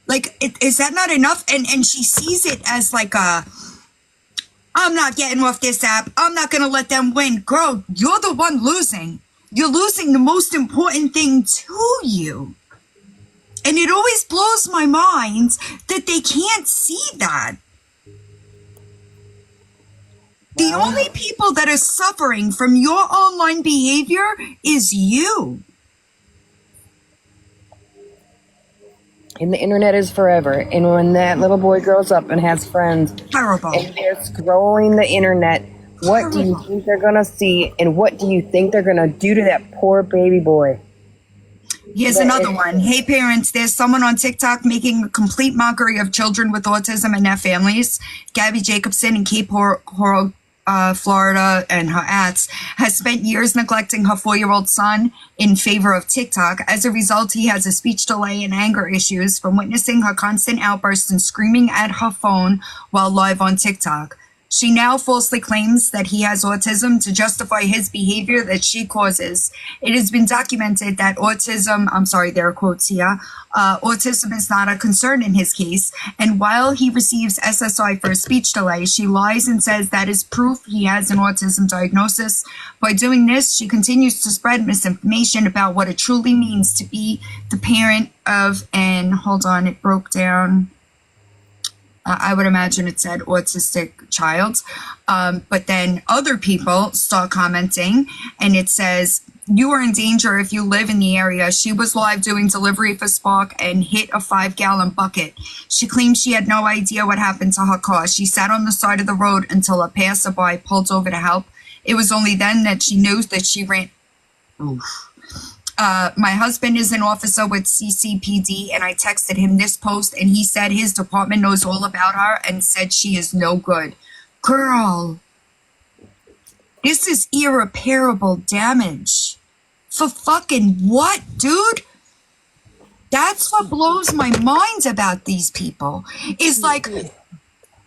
Like, is that not enough? And she sees it as like I'm not getting off this app. I'm not going to let them win. Girl, you're the one losing. You're losing the most important thing to you. And it always blows my mind that they can't see that. The only people that are suffering from your online behavior is you. And the internet is forever. And when that little boy grows up and has friends, terrible, and they're scrolling the internet, what do you think they're going to see? And what do you think they're going to do to that poor baby boy? Here's another one. Hey, parents, there's someone on TikTok making a complete mockery of children with autism and their families. Gabby Jacobson and Cape Coral Florida, and her aunts, has spent years neglecting her 4-year-old son in favor of TikTok. As a result, he has a speech delay and anger issues from witnessing her constant outbursts and screaming at her phone while live on TikTok. She now falsely claims that he has autism to justify his behavior that she causes. It has been documented that autism, I'm sorry, there are quotes here, autism is not a concern in his case. And while he receives SSI for a speech delay, she lies and says that is proof he has an autism diagnosis. By doing this, she continues to spread misinformation about what it truly means to be the parent of, and hold on, it broke down. I would imagine it said autistic child. But then other people start commenting and it says, you are in danger if you live in the area. She was live doing delivery for Spark and hit a 5-gallon bucket. She claims she had no idea what happened to her car. She sat on the side of the road until a passerby pulled over to help. It was only then that she knew that she ran. Oof. My husband is an officer with CCPD, and I texted him this post, and he said his department knows all about her and said she is no good. Girl, this is irreparable damage. For fucking what, dude? That's what blows my mind about these people. It's like,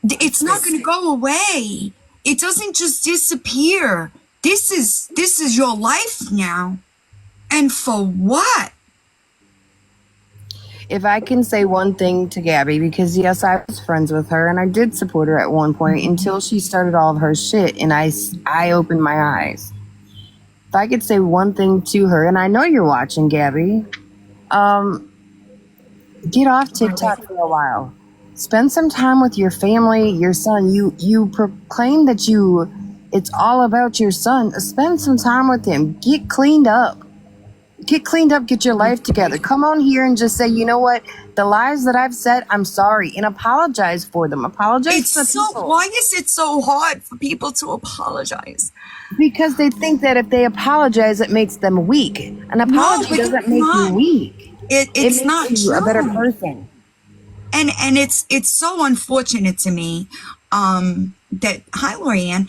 it's not going to go away. It doesn't just disappear. This is your life now. And for what? If I can say one thing to Gabby, because yes, I was friends with her and I did support her at one point until she started all of her shit and I opened my eyes. If I could say one thing to her, and I know you're watching, Gabby, get off TikTok for a while. Spend some time with your family, your son. You proclaim that it's all about your son. Spend some time with him. Get cleaned up. Get your life together. Come on here and just say, you know what? The lies that I've said, I'm sorry, and apologize for them. Apologize to people. Why is it so hard for people to apologize? Because they think that if they apologize, it makes them weak. An apology doesn't make you weak. It makes not you a better person. And it's so unfortunate to me that, hi, Lorianne,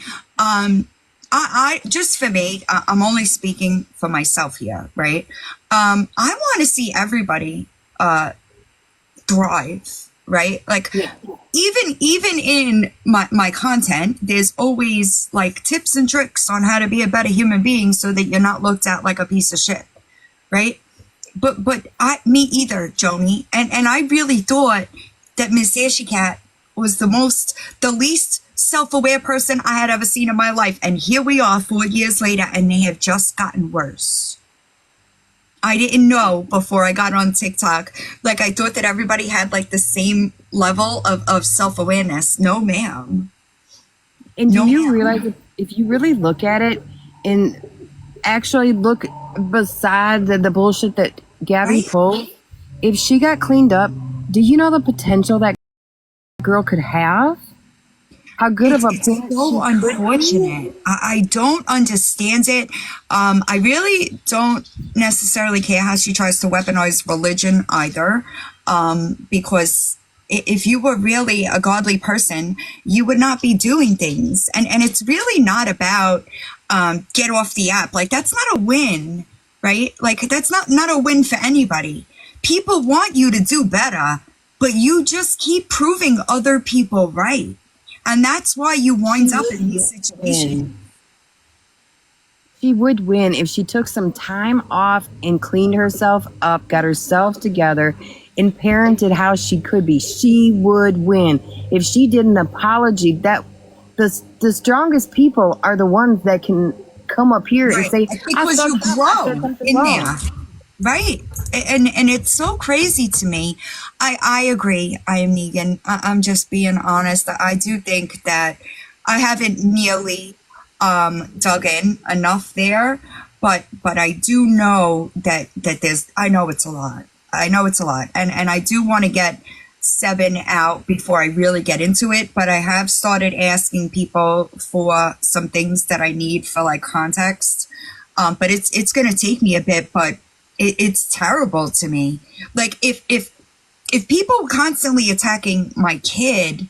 I just for me, I'm only speaking for myself here, right? I want to see everybody thrive, right? Like, even in my content, there's always like tips and tricks on how to be a better human being so that you're not looked at like a piece of shit, right? But me either, Joni. And I really thought that Miss Ashy Cat was the least self-aware person I had ever seen in my life. And here we are 4 years later, and they have just gotten worse. I didn't know before I got on TikTok. Like, I thought that everybody had like the same level of self-awareness. No, ma'am. And do you realize if you really look at it and actually look beside the bullshit that Gabby pulled, if she got cleaned up, do you know the potential that girl could have? How good of a it's so unfortunate. I don't understand it. I really don't necessarily care how she tries to weaponize religion either, because if you were really a godly person, you would not be doing things. And it's really not about get off the app. Like, that's not a win, right? Like, that's not a win for anybody. People want you to do better, but you just keep proving other people right. And that's why you wind up in these situations. She would win if she took some time off and cleaned herself up, got herself together, and parented how she could be. She would win. If she did an apology, that the strongest people are the ones that can come up here and say, because you grow in there. Right. And it's so crazy to me. I agree. I am Negan. I'm just being honest. I do think that I haven't nearly dug in enough there, but I do know that there's, I know it's a lot. And I do want to get 7 out before I really get into it, but I have started asking people for some things that I need for like context. But it's going to take me a bit, but it's terrible to me. Like, if people were constantly attacking my kid,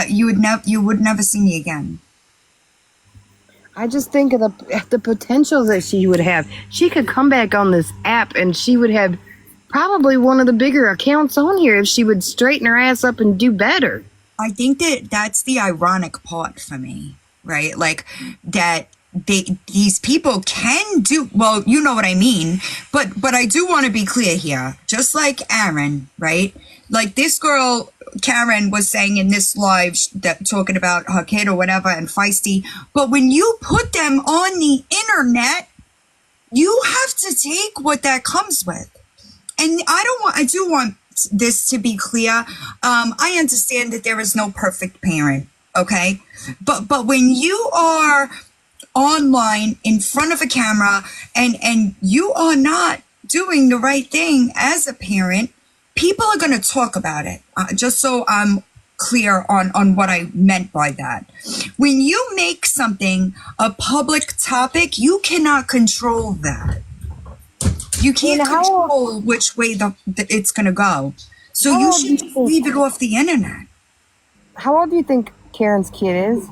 you would never see me again. I just think of the potential that she would have. She could come back on this app and she would have probably one of the bigger accounts on here if she would straighten her ass up and do better. I think that that's the ironic part for me, right? Like that these people can do, well, you know what I mean, but I do want to be clear here, just like Aaron, right? Like this girl, Karen, was saying in this live that talking about her kid or whatever and feisty, but when you put them on the internet, you have to take what that comes with. And I do want this to be clear. I understand that there is no perfect parent, okay? But when you are online in front of a camera and you are not doing the right thing as a parent, people are going to talk about it. Just so I'm clear on what I meant by that. When you make something a public topic, you cannot control that. You can't control which way it's going to go. So you should just leave it off the internet. How old do you think Karen's kid is?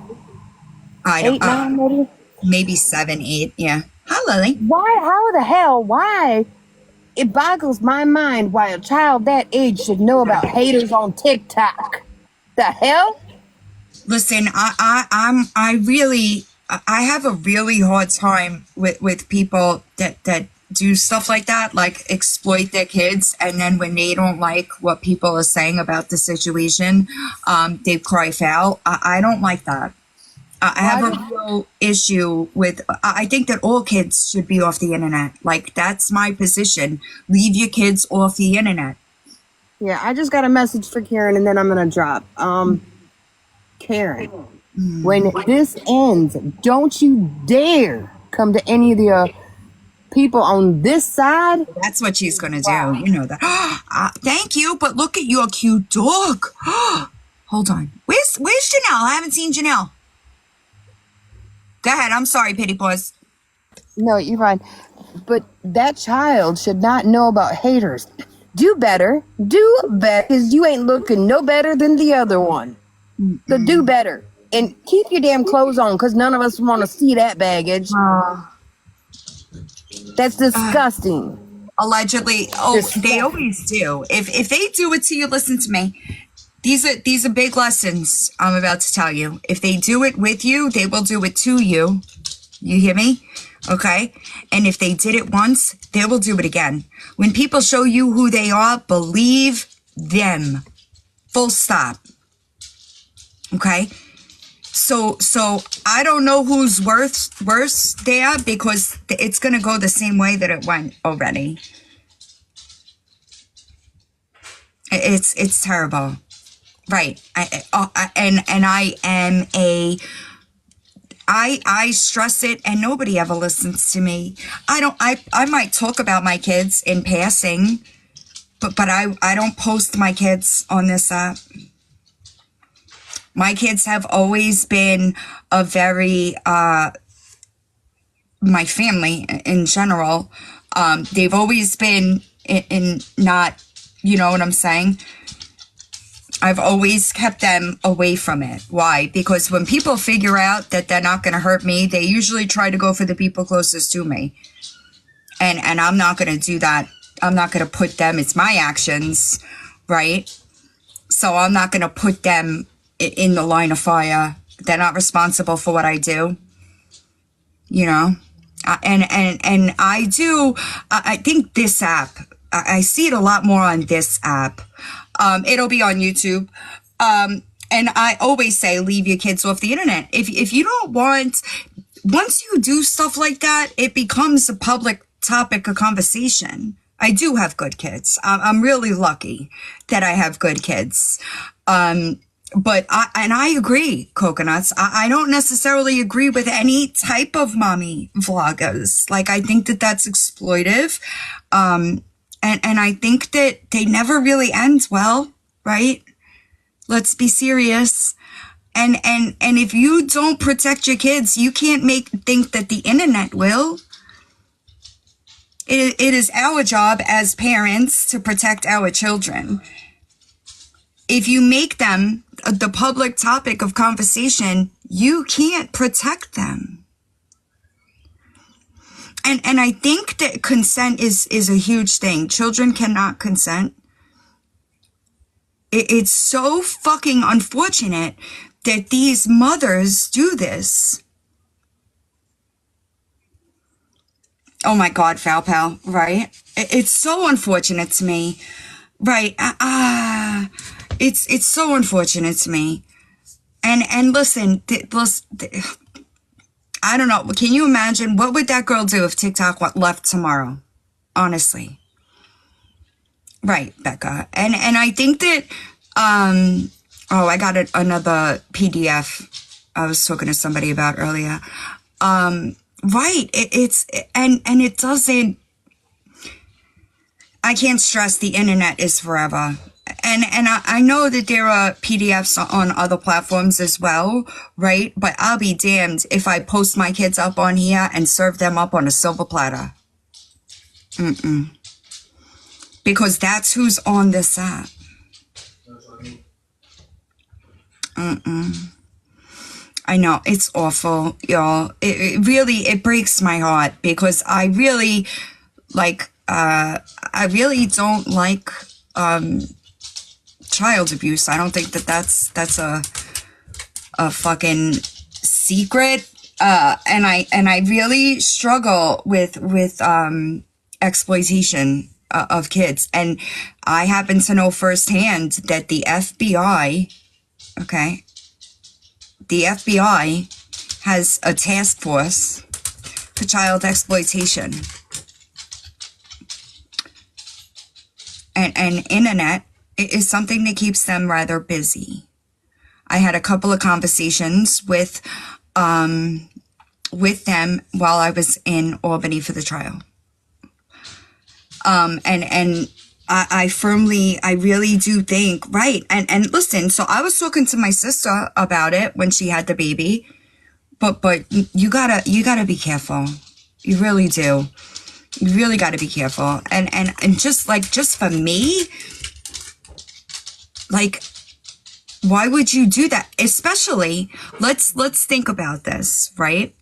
I don't 8, 9, maybe? Maybe 7, 8, yeah. Hi, Lily. Why? It boggles my mind why a child that age should know about haters on TikTok. The hell? Listen, I have a really hard time with people that do stuff like that, like exploit their kids, and then when they don't like what people are saying about the situation, they cry foul. I don't like that. I have a real issue with, I think that all kids should be off the internet. Like, that's my position. Leave your kids off the internet. Yeah, I just got a message for Karen and then I'm going to drop. Karen, when this ends, don't you dare come to any of the people on this side. That's what she's going to do. Wow. You know that. Thank you, but look at your cute dog. Hold on. Where's Janelle? I haven't seen Janelle. Go ahead. I'm sorry, Pity Paws. No, you're fine. But that child should not know about haters. Do better, because you ain't looking no better than the other one. So do better. And keep your damn clothes on, because none of us want to see that baggage. That's disgusting. Allegedly. Oh, they always do. If they do it to you, listen to me. These are big lessons I'm about to tell you. If they do it with you, they will do it to you. You hear me? Okay? And if they did it once, they will do it again. When people show you who they are, believe them. Full stop. Okay? So I don't know who's worse there, because it's going to go the same way that it went already. It's terrible. Right. I stress it and nobody ever listens to me. I might talk about my kids in passing, but I don't post my kids on this app. My kids have always been a very, my family in general, they've always been in not, you know what I'm saying? I've always kept them away from it. Why? Because when people figure out that they're not going to hurt me, they usually try to go for the people closest to me. And I'm not going to do that. I'm not going to put them, it's my actions, right? So I'm not going to put them in the line of fire. They're not responsible for what I do, you know? And I think this app, I see it a lot more on this app. It'll be on YouTube. And I always say, leave your kids off the internet. If you don't want, once you do stuff like that, it becomes a public topic of conversation. I do have good kids. I'm really lucky that I have good kids. But I agree, Coconuts. I don't necessarily agree with any type of mommy vloggers. Like, I think that that's exploitive. And I think that they never really end well, right? Let's be serious. And if you don't protect your kids, you can't think that the internet will. It is our job as parents to protect our children. If you make them the public topic of conversation, you can't protect them. And I think that consent is a huge thing. Children cannot consent. It's so fucking unfortunate that these mothers do this. Oh my God, Foul Pal, right? It's so unfortunate to me, right? It's so unfortunate to me. And listen, I don't know. Can you imagine what would that girl do if TikTok left tomorrow? Honestly, right, Becca. And I think that I got another PDF I was talking to somebody about earlier. Right, and it doesn't. I can't stress the internet is forever. And I know that there are PDFs on other platforms as well, right? But I'll be damned if I post my kids up on here and serve them up on a silver platter. Because that's who's on this app. I know, it's awful, y'all. It really breaks my heart because I really don't like child abuse. I don't think that's a fucking secret. And I really struggle with exploitation of kids. And I happen to know firsthand that the FBI has a task force for child exploitation. And internet is something that keeps them rather busy. I had a couple of conversations with them while I was in Albany for the trial. And I really do think, right. And listen, so I was talking to my sister about it when she had the baby, but you gotta be careful. You really do. You really gotta be careful. And just for me, like, why would you do that? Especially, let's think about this, right?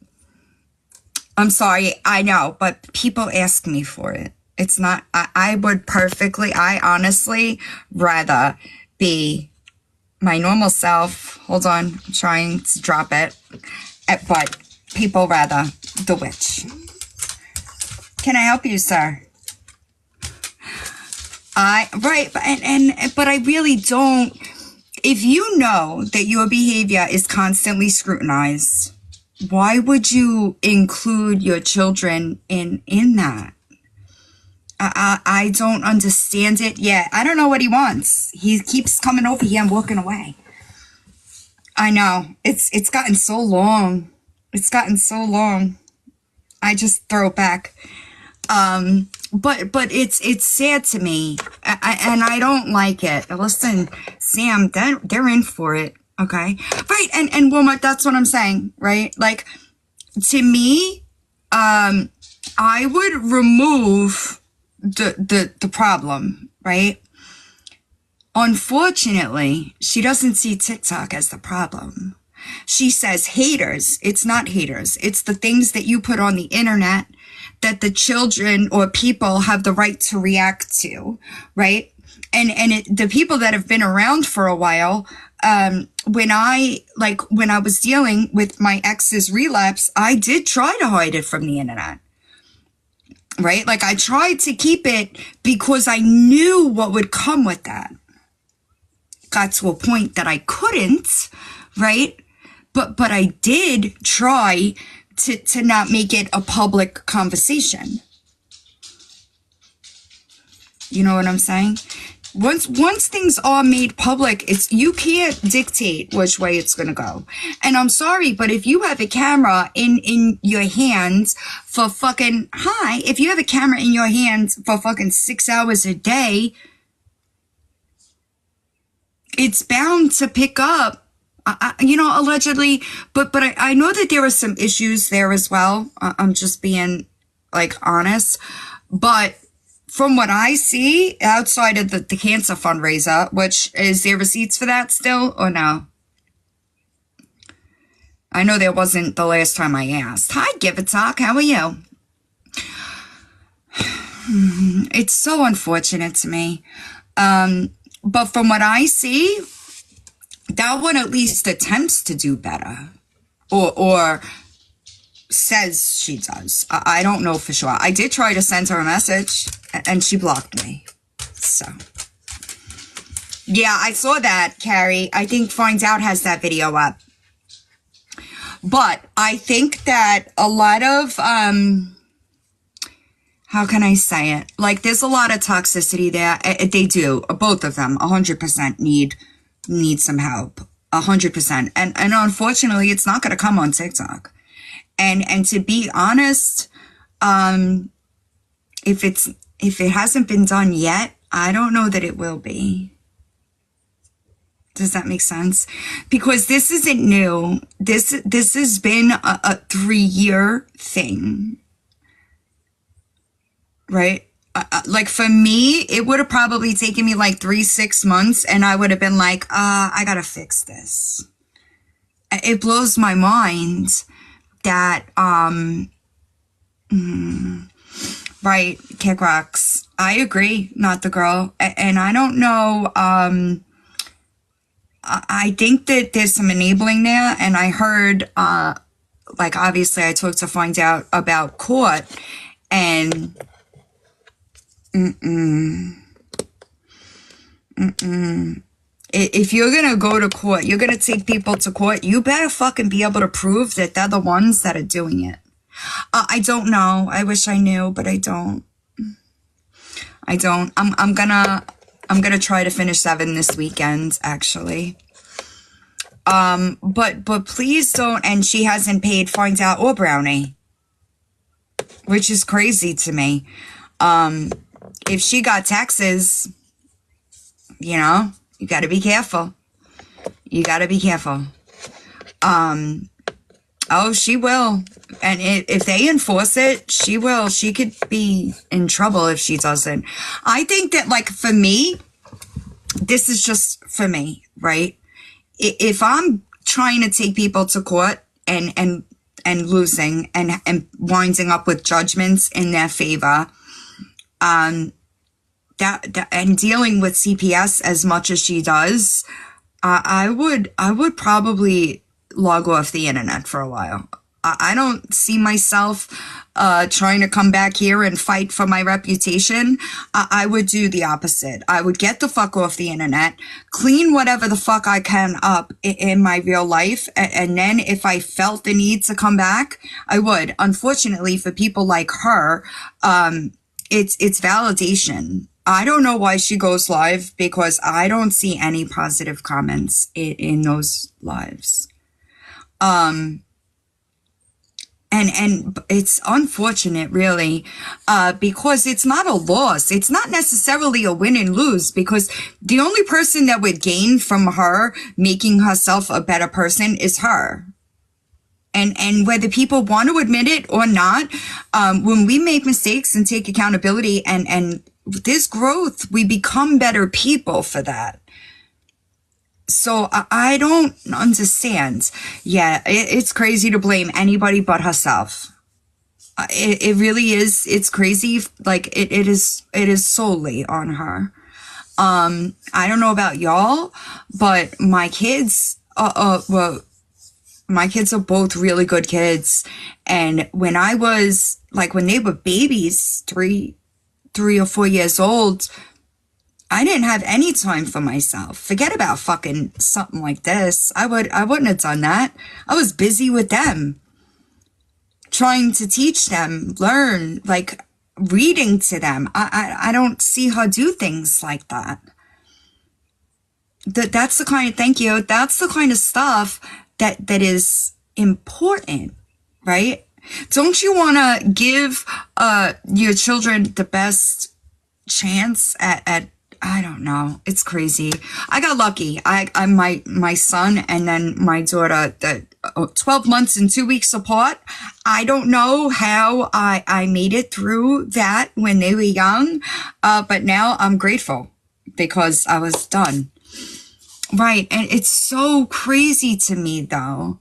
I'm sorry, I know, but people ask me for it. It's not, I honestly rather be my normal self. Hold on, I'm trying to drop it. But people rather the witch. Can I help you, sir? But I really don't. If you know that your behavior is constantly scrutinized, why would you include your children in that? I don't understand it yet. I don't know what he wants. He keeps coming over here and walking away. I know. It's gotten so long. It's gotten so long. I just throw it back. But it's sad to me. And I don't like it. Listen, Sam, they're in for it. Okay. Right. And Wilma, that's what I'm saying, right? Like, to me, I would remove the problem, right? Unfortunately, she doesn't see TikTok as the problem. She says haters. It's not haters. It's the things that you put on the internet that the children or people have the right to react to, right? And the people that have been around for a while, when I was dealing with my ex's relapse, I did try to hide it from the internet. Right? Like, I tried to keep it because I knew what would come with that. Got to a point that I couldn't, right? But I did try to not make it a public conversation. You know what I'm saying? Once things are made public, you can't dictate which way it's going to go. And I'm sorry, but if you have a camera in your hands for fucking, if you have a camera in your hands for fucking 6 hours a day, it's bound to pick up, allegedly. But I know that there are some issues there as well. I'm just being, honest. But from what I see, outside of the cancer fundraiser, which is there receipts for that still or no? I know there wasn't the last time I asked. Hi, Give It Talk. How are you? It's so unfortunate to me. But from what I see, that one at least attempts to do better. Or says she does. I don't know for sure. I did try to send her a message, and she blocked me. So, yeah, I saw that, Carrie. I think Finds Out has that video up. But I think that a lot of, how can I say it? Like, there's a lot of toxicity there. They do. Both of them, 100% need some help. 100%. And unfortunately, it's not going to come on TikTok. And to be honest, if it hasn't been done yet, I don't know that it will be. Does that make sense? Because this isn't new. This has been a 3-year thing, right? Like for me, it would have probably taken me like 3-6 months, and I would have been like, I gotta fix this. It blows my mind that, right, Kick Rocks. I agree, not the girl. And I don't know, I think that there's some enabling there, and I heard, like, obviously I talked to Find Out about court, and if you're gonna go to court, you're gonna take people to court, you better fucking be able to prove that they're the ones that are doing it. I don't know. I wish I knew, but I don't. I'm gonna try to finish 7 this weekend, actually. But please don't. And she hasn't paid Find Out or Brownie, which is crazy to me. If she got taxes, you know, you got to be careful. You got to be careful. Oh, she will. And if they enforce it, she will. She could be in trouble if she doesn't. I think that, like, for me, this is just for me, right? If I'm trying to take people to court and losing and winding up with judgments in their favor, that and dealing with CPS as much as she does, I would probably log off the internet for a while. I don't see myself trying to come back here and fight for my reputation. I would do the opposite. I would get the fuck off the internet, clean whatever the fuck I can up in my real life, and then if I felt the need to come back, I would. Unfortunately, for people like her, it's validation. I don't know why she goes live, because I don't see any positive comments in those lives. And it's unfortunate, really, because it's not a loss. It's not necessarily a win and lose, because the only person that would gain from her making herself a better person is her. And whether people want to admit it or not, when we make mistakes and take accountability and there's growth, we become better people for that. So I don't understand. Yeah, it's crazy to blame anybody but herself. It really is. It's crazy. Like it is solely on her. I don't know about y'all, but my kids, well, my kids are both really good kids. And when I was like, when they were babies, 3 or 4 years old, I didn't have any time for myself. Forget about fucking something like this. I wouldn't have done that. I was busy with them, trying to teach them, learn, like reading to them. I don't see her do things like that. That's the kind of, thank you. That's the kind of stuff that is important, right? Don't you want to give your children the best chance at I don't know. It's crazy. I got lucky. My son and then my daughter, 12 months and 2 weeks apart. I don't know how I made it through that when they were young, but now I'm grateful because I was done. Right. And it's so crazy to me, though.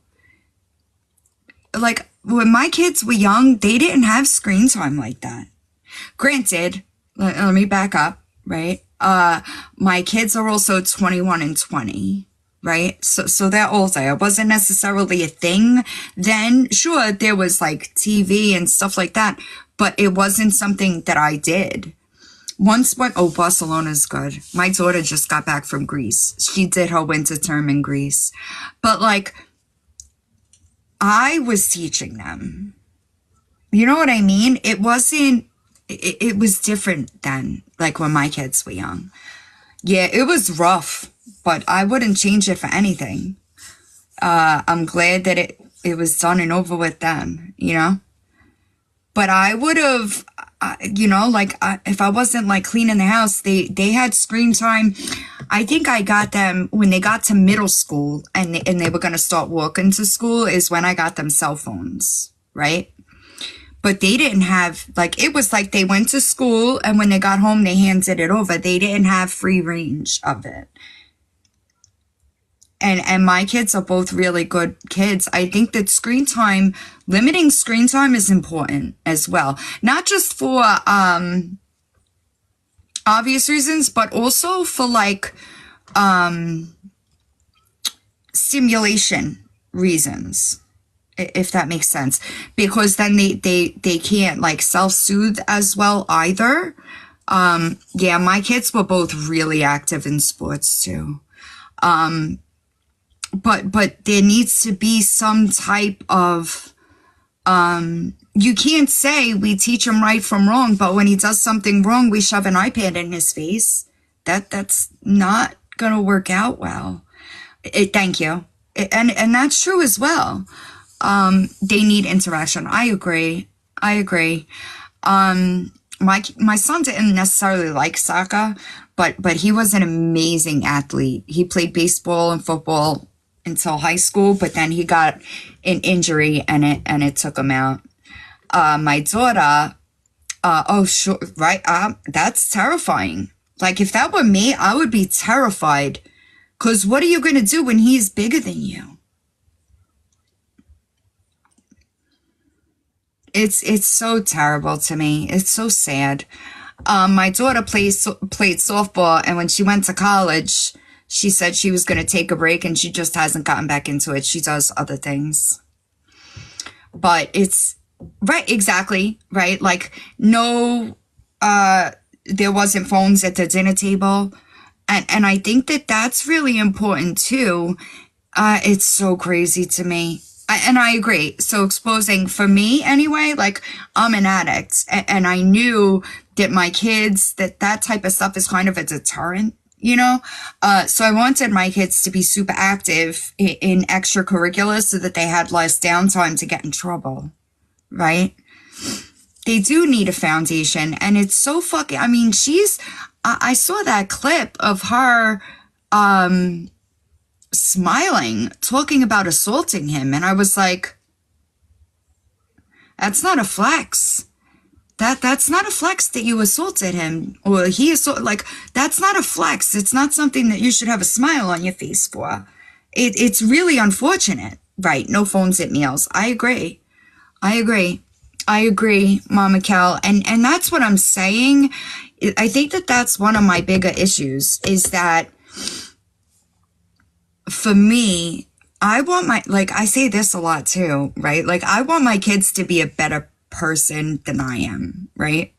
Like, when my kids were young, they didn't have screen time like that. Granted, let me back up, right? My kids are also 21 and 20, right? So they're older. It wasn't necessarily a thing then. Sure, there was like TV and stuff like that, but it wasn't something that I did. Barcelona's good. My daughter just got back from Greece. She did her winter term in Greece. But like, I was teaching them. You know what I mean? It wasn't, it was different then, like when my kids were young. Yeah, it was rough, but I wouldn't change it for anything. I'm glad that it was done and over with them, you know? But I would have, you know, like if I wasn't like cleaning the house, they had screen time. I think I got them when they got to middle school and they were going to start walking to school is when I got them cell phones, right? But they didn't have, like, it was like they went to school and when they got home, they handed it over. They didn't have free range of it. And my kids are both really good kids. I think that limiting screen time is important as well. Not just for obvious reasons, but also for like stimulation reasons, if that makes sense. Because then they can't like self-soothe as well either. Yeah, my kids were both really active in sports too. But there needs to be some type of, you can't say we teach him right from wrong, but when he does something wrong, we shove an iPad in his face. That's not going to work out well. Thank you. And that's true as well. They need interaction. I agree. My son didn't necessarily like soccer, but he was an amazing athlete. He played baseball and football until high school, but then he got an injury and it took him out. My daughter, sure, right? That's terrifying. Like if that were me, I would be terrified. 'Cause what are you going to do when he's bigger than you? It's so terrible to me. It's so sad. My daughter played softball, and when she went to college, she said she was going to take a break, and she just hasn't gotten back into it. She does other things. But it's, right, exactly, right? Like, no, there wasn't phones at the dinner table. And I think that that's really important, too. It's so crazy to me. And I agree. So exposing, for me anyway, like, I'm an addict. And I knew that my kids, that type of stuff is kind of a deterrent. You know, so I wanted my kids to be super active in extracurriculars so that they had less downtime to get in trouble, right? They do need a foundation, and it's so fucking, I mean, I saw that clip of her smiling, talking about assaulting him, and I was like, that's not a flex. That's not a flex that you assaulted him or he assaulted. Like, that's not a flex. It's not something that you should have a smile on your face for. It's really unfortunate. Right. No phones at meals. I agree, Mama Cal. And that's what I'm saying. I think that that's one of my bigger issues is that for me, I want I say this a lot too, right? Like, I want my kids to be a better person than I am, right?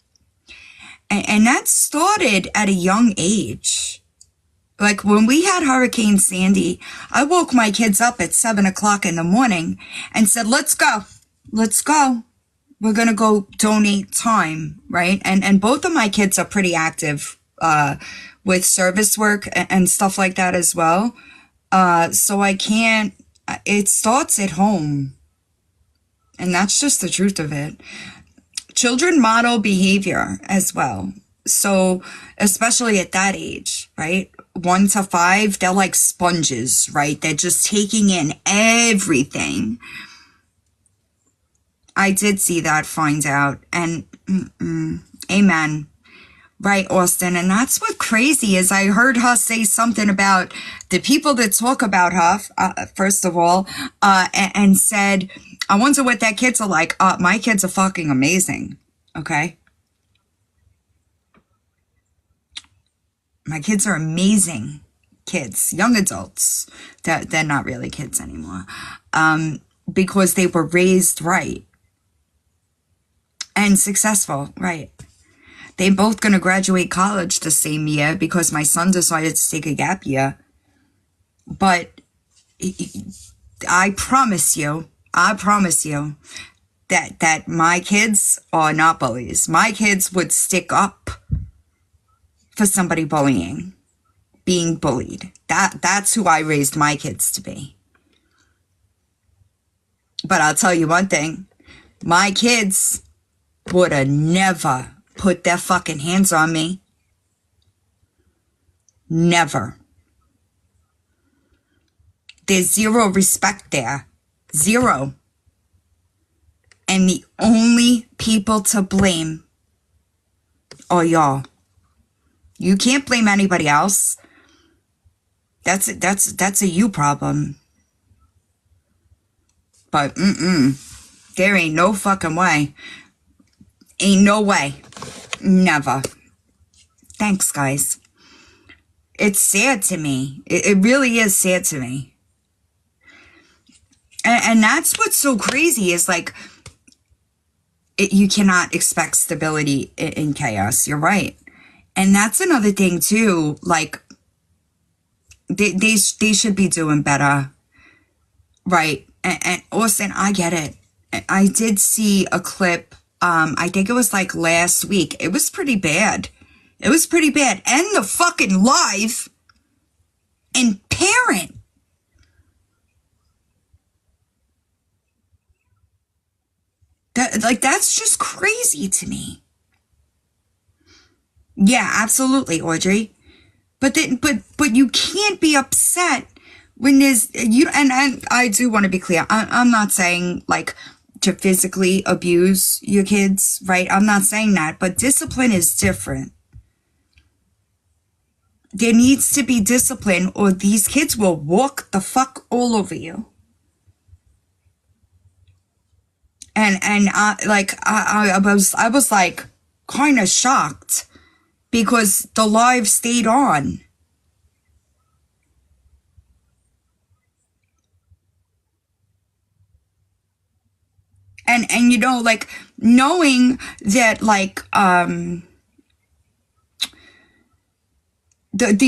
And that started at a young age. Like when we had Hurricane Sandy, I woke my kids up at 7:00 in the morning and said, let's go. We're going to go donate time, right? And both of my kids are pretty active with service work and stuff like that as well. So it starts at home. And that's just the truth of it. Children model behavior as well. So, especially at that age, right? 1 to 5, they're like sponges, right? They're just taking in everything. I did see that, find out. And, amen. Right, Austin. And that's what crazy is. I heard her say something about the people that talk about her, first of all, and said, I wonder what their kids are like. My kids are fucking amazing. Okay. My kids are amazing kids, young adults. They're not really kids anymore. Because they were raised right and successful, right? They both going to graduate college the same year because my son decided to take a gap year. But I promise you that my kids are not bullies. My kids would stick up for somebody being bullied. That's who I raised my kids to be. But I'll tell you one thing. My kids would have never put their fucking hands on me. Never. There's zero respect there. Zero. And the only people to blame are y'all. You can't blame anybody else. That's a you problem. But there ain't no fucking way. Ain't no way. Never. Thanks, guys. It's sad to me. It really is sad to me. And that's what's so crazy is like, you cannot expect stability in chaos. You're right. And that's another thing too. Like, they should be doing better. Right. And Austin, I get it. I did see a clip. I think it was like last week. It was pretty bad. It was pretty bad. And the fucking live and parent. That's just crazy to me. Yeah, absolutely, Audrey. But you can't be upset when there's you. And I do want to be clear. I'm not saying like to physically abuse your kids, right? I'm not saying that. But discipline is different. There needs to be discipline, or these kids will walk the fuck all over you. And I was like kind of shocked because the live stayed on. And you know, like knowing that like the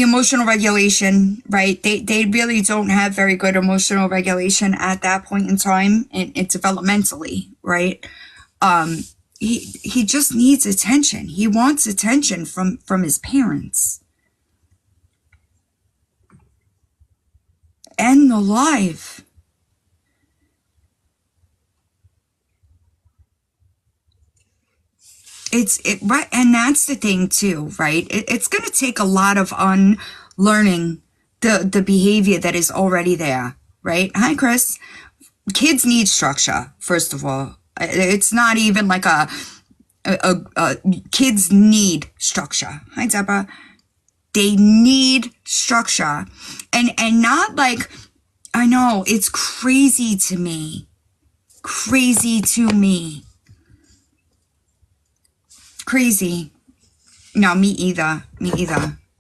emotional regulation, right? They really don't have very good emotional regulation at that point in time, and developmentally, right? He just needs attention. He wants attention from his parents. End the live. Right, and that's the thing too, right? It's going to take a lot of unlearning the behavior that is already there, right? Hi, Chris. Kids need structure, first of all. It's not even like a kids need structure. Hi, Deborah. They need structure, and not like, I know it's crazy to me. Crazy. No, me either.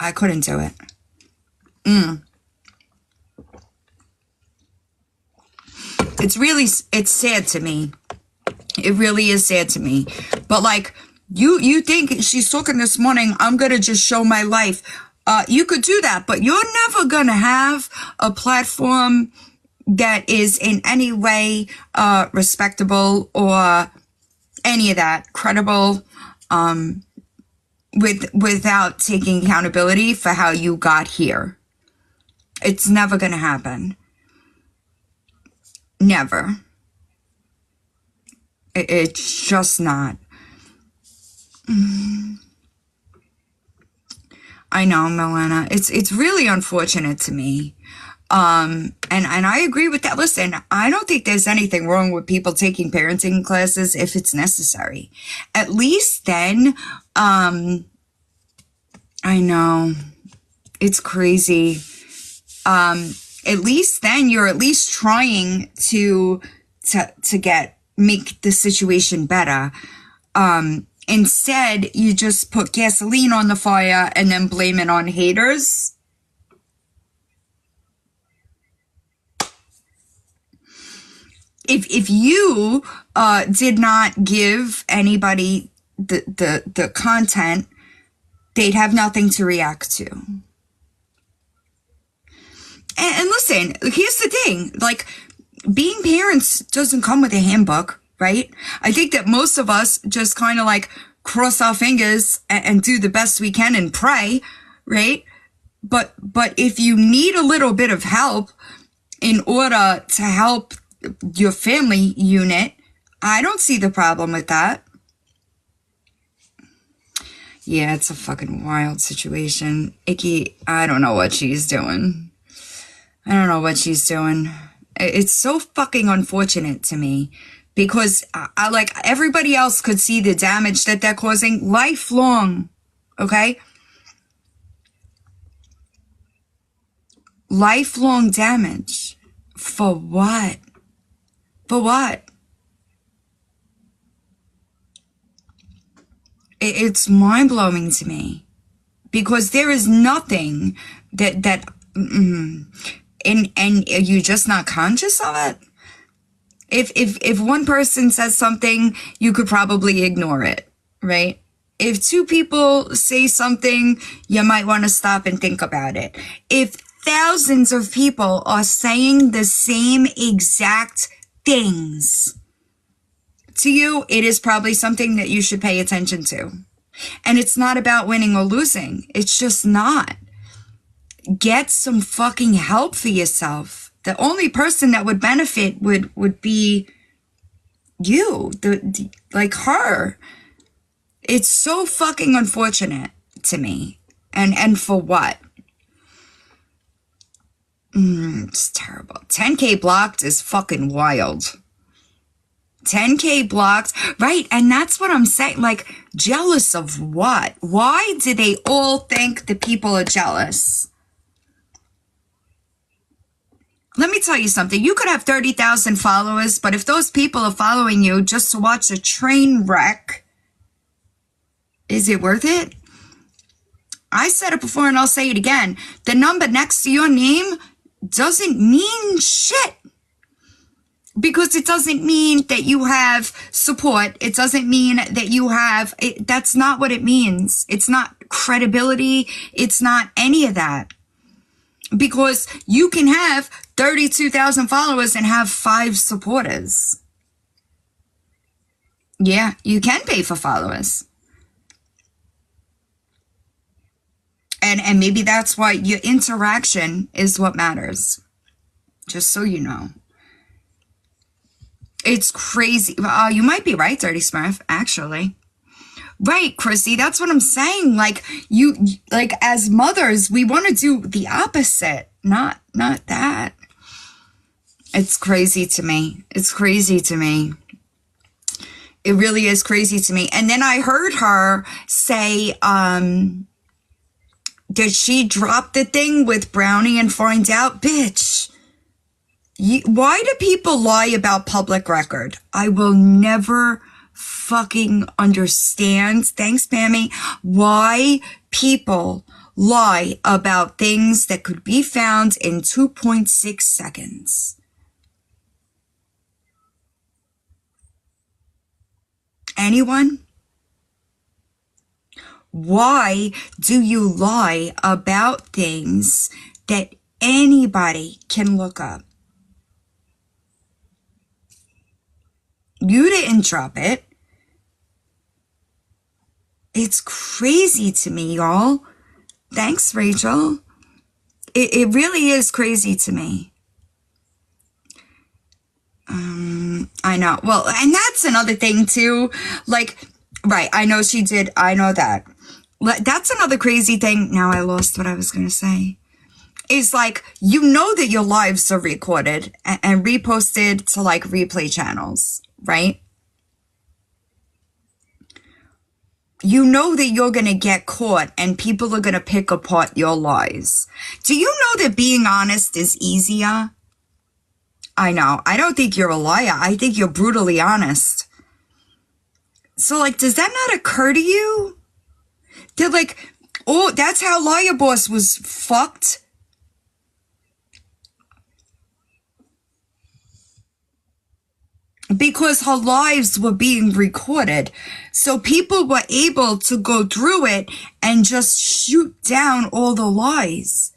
I couldn't do it. It's sad to me. It really is sad to me. But like, you think she's talking this morning, I'm going to just show my life. You could do that, but you're never going to have a platform that is in any way respectable or any of that, credible, without taking accountability for how you got here. It's never going to happen. Never. It's just not. I know, Milena. It's really unfortunate to me. And I agree with that. Listen, I don't think there's anything wrong with people taking parenting classes if it's necessary. At least then, I know it's crazy. At least then you're at least trying to make the situation better. Instead, you just put gasoline on the fire and then blame it on haters. If you did not give anybody the content, they'd have nothing to react to. And listen, here's the thing. Like, being parents doesn't come with a handbook, right? I think that most of us just kind of like cross our fingers and do the best we can and pray, right? But if you need a little bit of help in order to help your family unit, I don't see the problem with that. Yeah, it's a fucking wild situation. Icky, I don't know what she's doing. I don't know what she's doing. It's so fucking unfortunate to me because I like everybody else could see the damage that they're causing lifelong. Okay? Lifelong damage. For what? For what? It's mind-blowing to me because there is nothing that and you're just not conscious of it. If one person says something, you could probably ignore it, right? If two people say something, you might want to stop and think about it. If thousands of people are saying the same exact things to you, it is probably something that you should pay attention to. And it's not about winning or losing. It's just not. Get some fucking help for yourself. The only person that would benefit would be you, like her. It's so fucking unfortunate to me. And for what? It's terrible. 10K blocked is fucking wild. 10K blocked, right? And that's what I'm saying. Like, jealous of what? Why do they all think the people are jealous? Let me tell you something. You could have 30,000 followers, but if those people are following you just to watch a train wreck, is it worth it? I said it before and I'll say it again. The number next to your name doesn't mean shit. Because it doesn't mean that you have support. It doesn't mean that you have, that's not what it means. It's not credibility. It's not any of that. Because you can have 32,000 followers and have 5 supporters. Yeah, you can pay for followers. And maybe that's why your interaction is what matters. Just so you know. It's crazy. You might be right, Dirty Smurf, actually. Right, Chrissy, that's what I'm saying. Like, as mothers, we want to do the opposite, not that. It's crazy to me. It's crazy to me. It really is crazy to me. And then I heard her say, did she drop the thing with Brownie and find out? Bitch. Why do people lie about public record? I will never fucking understand. Thanks, Pammy. Why people lie about things that could be found in 2.6 seconds. Anyone? Why do you lie about things that anybody can look up? You didn't drop it. It's crazy to me, y'all. Thanks, Rachel. It really is crazy to me. I know. Well, and that's another thing too. Like, right, I know she did. I know that. That's another crazy thing. Now I lost what I was going to say. Is like, you know that your lives are recorded and reposted to like replay channels, right? You know that you're going to get caught and people are going to pick apart your lies. Do you know that being honest is easier? I know. I don't think you're a liar. I think you're brutally honest. So, like, does that not occur to you? They're like, oh, that's how Liar Boss was fucked. Because her lives were being recorded. So people were able to go through it and just shoot down all the lies.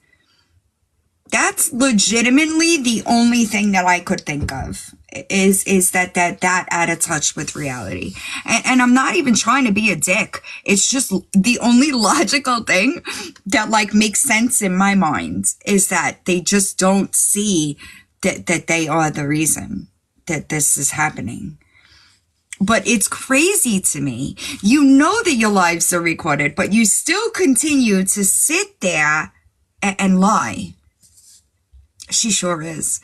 That's legitimately the only thing that I could think of is that out of touch with reality. And I'm not even trying to be a dick. It's just the only logical thing that like makes sense in my mind is that they just don't see that they are the reason that this is happening. But it's crazy to me. You know that your lives are recorded, but you still continue to sit there and lie. She sure is.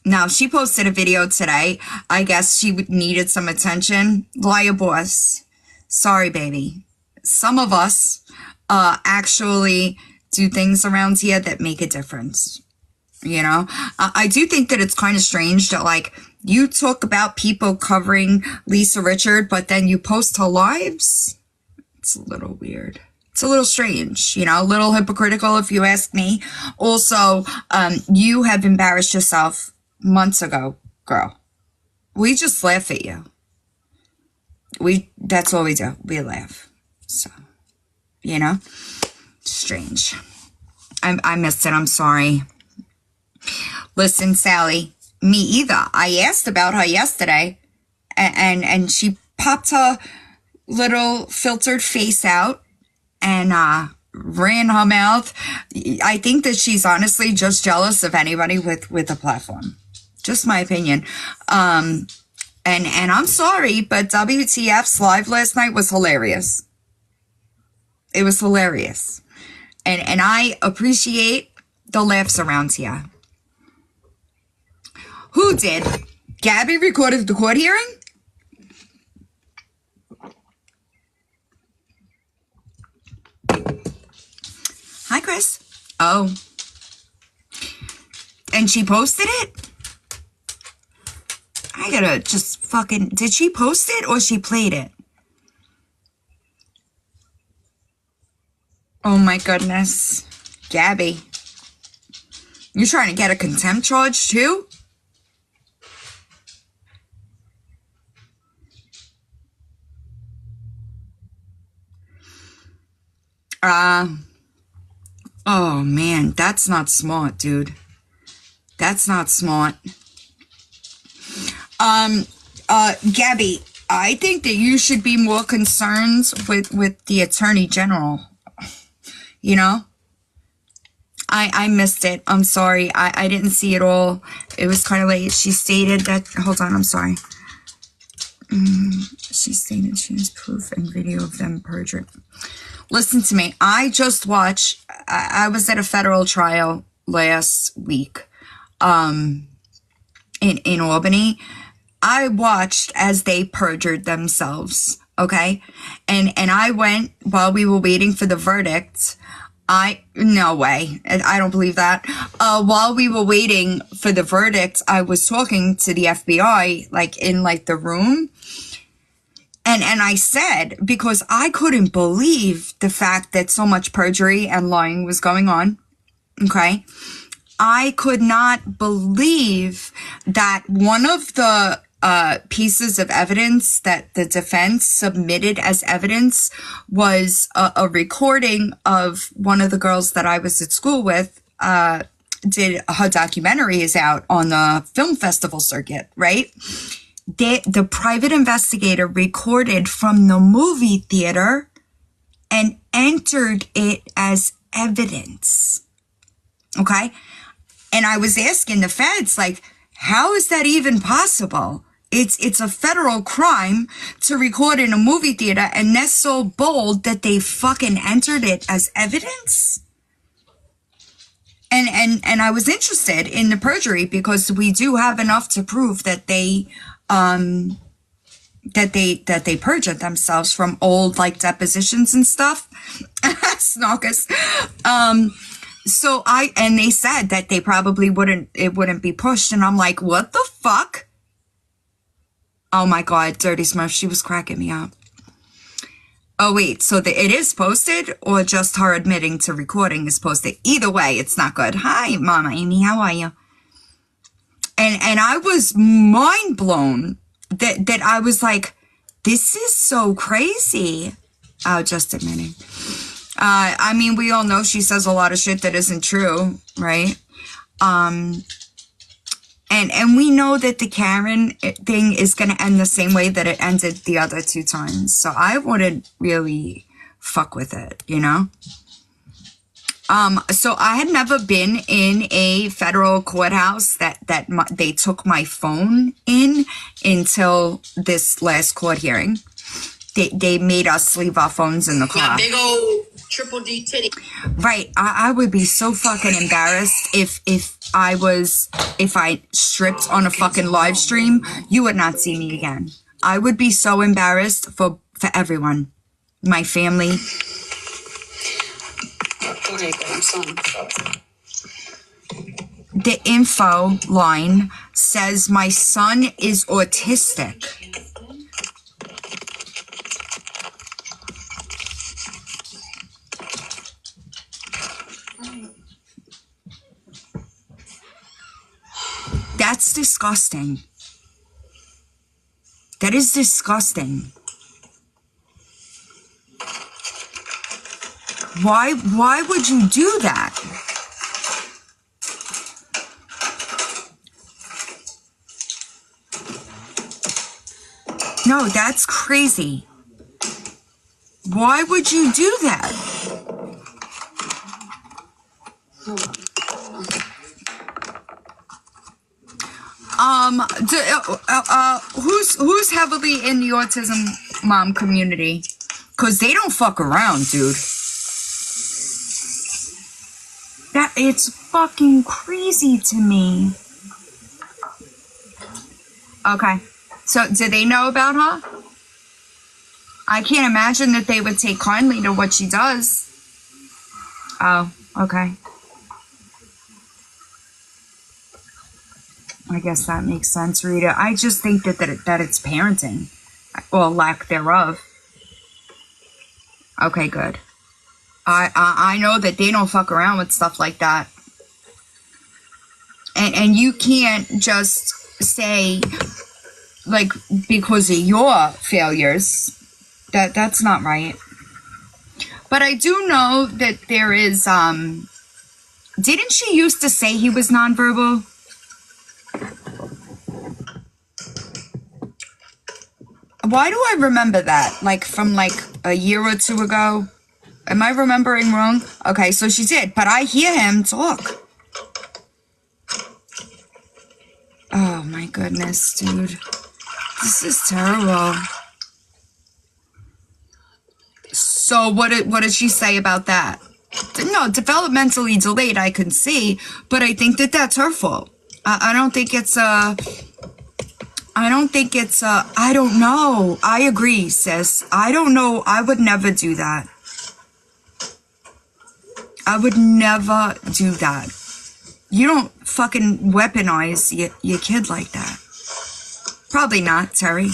Now, she posted a video today. I guess she needed some attention. Liar Boss. Sorry, baby. Some of us actually do things around here that make a difference. You know, I do think that it's kind of strange that, like, you talk about people covering Lisa Richard, but then you post her lives. It's a little weird. It's a little strange, you know, a little hypocritical if you ask me. Also, you have embarrassed yourself months ago, girl. We just laugh at you. That's all we do. We laugh. So, you know, strange. I missed it. I'm sorry. Listen, Sally, me either. I asked about her yesterday, and she popped her little filtered face out and ran her mouth. I think that she's honestly just jealous of anybody with a platform. Just my opinion. And I'm sorry, but WTF's live last night was hilarious. It was hilarious. And I appreciate the laughs around here. Who did? Gabby recorded the court hearing? Hi, Chris. Oh. And she posted it? I gotta just fucking... Did she post it or she played it? Oh my goodness. Gabby. You trying to get a contempt charge too? Oh man, that's not smart, dude. That's not smart. Gabby, I think that you should be more concerned with the Attorney General. You know? I missed it. I'm sorry. I didn't see it all. It was kind of late. She stated that... Hold on, I'm sorry. She stated she has proof and video of them perjured. Listen to me. I just watched... I was at a federal trial last week in Albany. I watched as they perjured themselves, okay? And I went while we were waiting for the verdict. No way. I don't believe that. While we were waiting for the verdict, I was talking to the FBI, like in like the room. And I said, because I couldn't believe the fact that so much perjury and lying was going on. Okay. I could not believe that one of the pieces of evidence that the defense submitted as evidence was a recording of one of the girls that I was at school with. Her documentary is out on the film festival circuit, right? The private investigator recorded from the movie theater and entered it as evidence. Okay? And I was asking the feds, like, how is that even possible? It's a federal crime to record in a movie theater, and they're so bold that they fucking entered it as evidence. And I was interested in the perjury because we do have enough to prove that they perjured themselves from old like depositions and stuff. Snockers. So they said that they probably wouldn't be pushed, and I'm like, what the fuck? Oh my God, Dirty Smurf, she was cracking me up. Oh wait, so it is posted, or just her admitting to recording is posted? Either way, it's not good. Hi, Mama Amy, how are you? And I was mind blown that I was like, this is so crazy. Oh, just admitting. I mean, we all know she says a lot of shit that isn't true, right? And we know that the Karen thing is going to end the same way that it ended the other 2 times. So I wouldn't really fuck with it, you know? So I had never been in a federal courthouse that they took my phone in until this last court hearing. They made us leave our phones in the car. Big old triple D titty. Right. I would be so fucking embarrassed if I stripped on a fucking live stream. You would not see me again. I would be so embarrassed for everyone. My family. The info line says my son is autistic. That's disgusting. That is disgusting. Why would you do that? No, that's crazy. Why would you do that? Who's heavily in the autism mom community? Cause they don't fuck around, dude. It's fucking crazy to me. Okay. So, do they know about her? I can't imagine that they would take kindly to what she does. Oh, okay. I guess that makes sense, Rita. I just think that it's parenting. Or lack thereof. Okay, good. I know that they don't fuck around with stuff like that. And you can't just say, like, because of your failures, that's not right. But I do know that there is, didn't she used to say he was nonverbal? Why do I remember that? Like, from, like, a year or 2 ago? Am I remembering wrong? Okay, so she did, but I hear him talk. Oh, my goodness, dude. This is terrible. So, what did she say about that? No, developmentally delayed, I can see, but I think that that's her fault. I don't think it's I don't know. I agree, sis. I don't know. I would never do that. I would never do that. You don't fucking weaponize your kid like that. Probably not, Terry.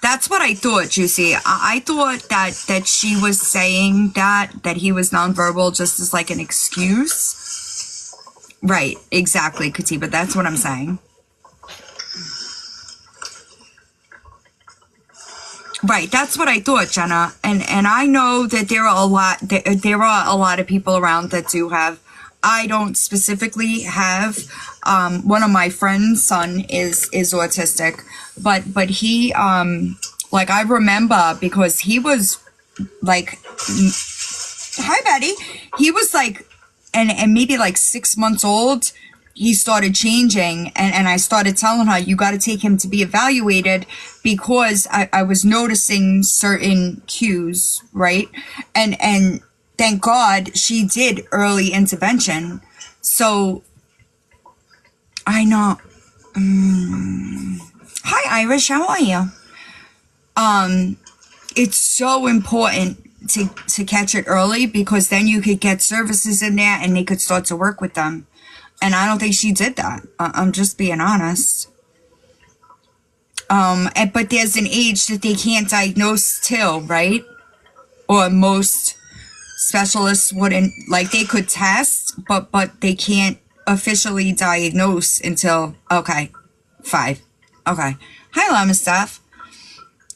That's what I thought, Juicy. I thought that she was saying that he was nonverbal just as like an excuse. Right, exactly, Katiba. That's what I'm saying. Right, that's what I thought, Jenna. And I know that there are a lot of people around that do have. I don't specifically have. One of my friends' son is autistic, but he like I remember because he was like, hi Betty. He was like, and maybe like 6 months old. He started changing, and I started telling her, you got to take him to be evaluated because I was noticing certain cues, right? And thank God she did early intervention. So I know. Hi, Irish. How are you? It's so important to catch it early because then you could get services in there and they could start to work with them. And I don't think she did that. I'm just being honest. But there's an age that they can't diagnose till, right? Or most specialists wouldn't, like, they could test, but they can't officially diagnose until, okay, 5. Okay. Hi, Llama Stuff.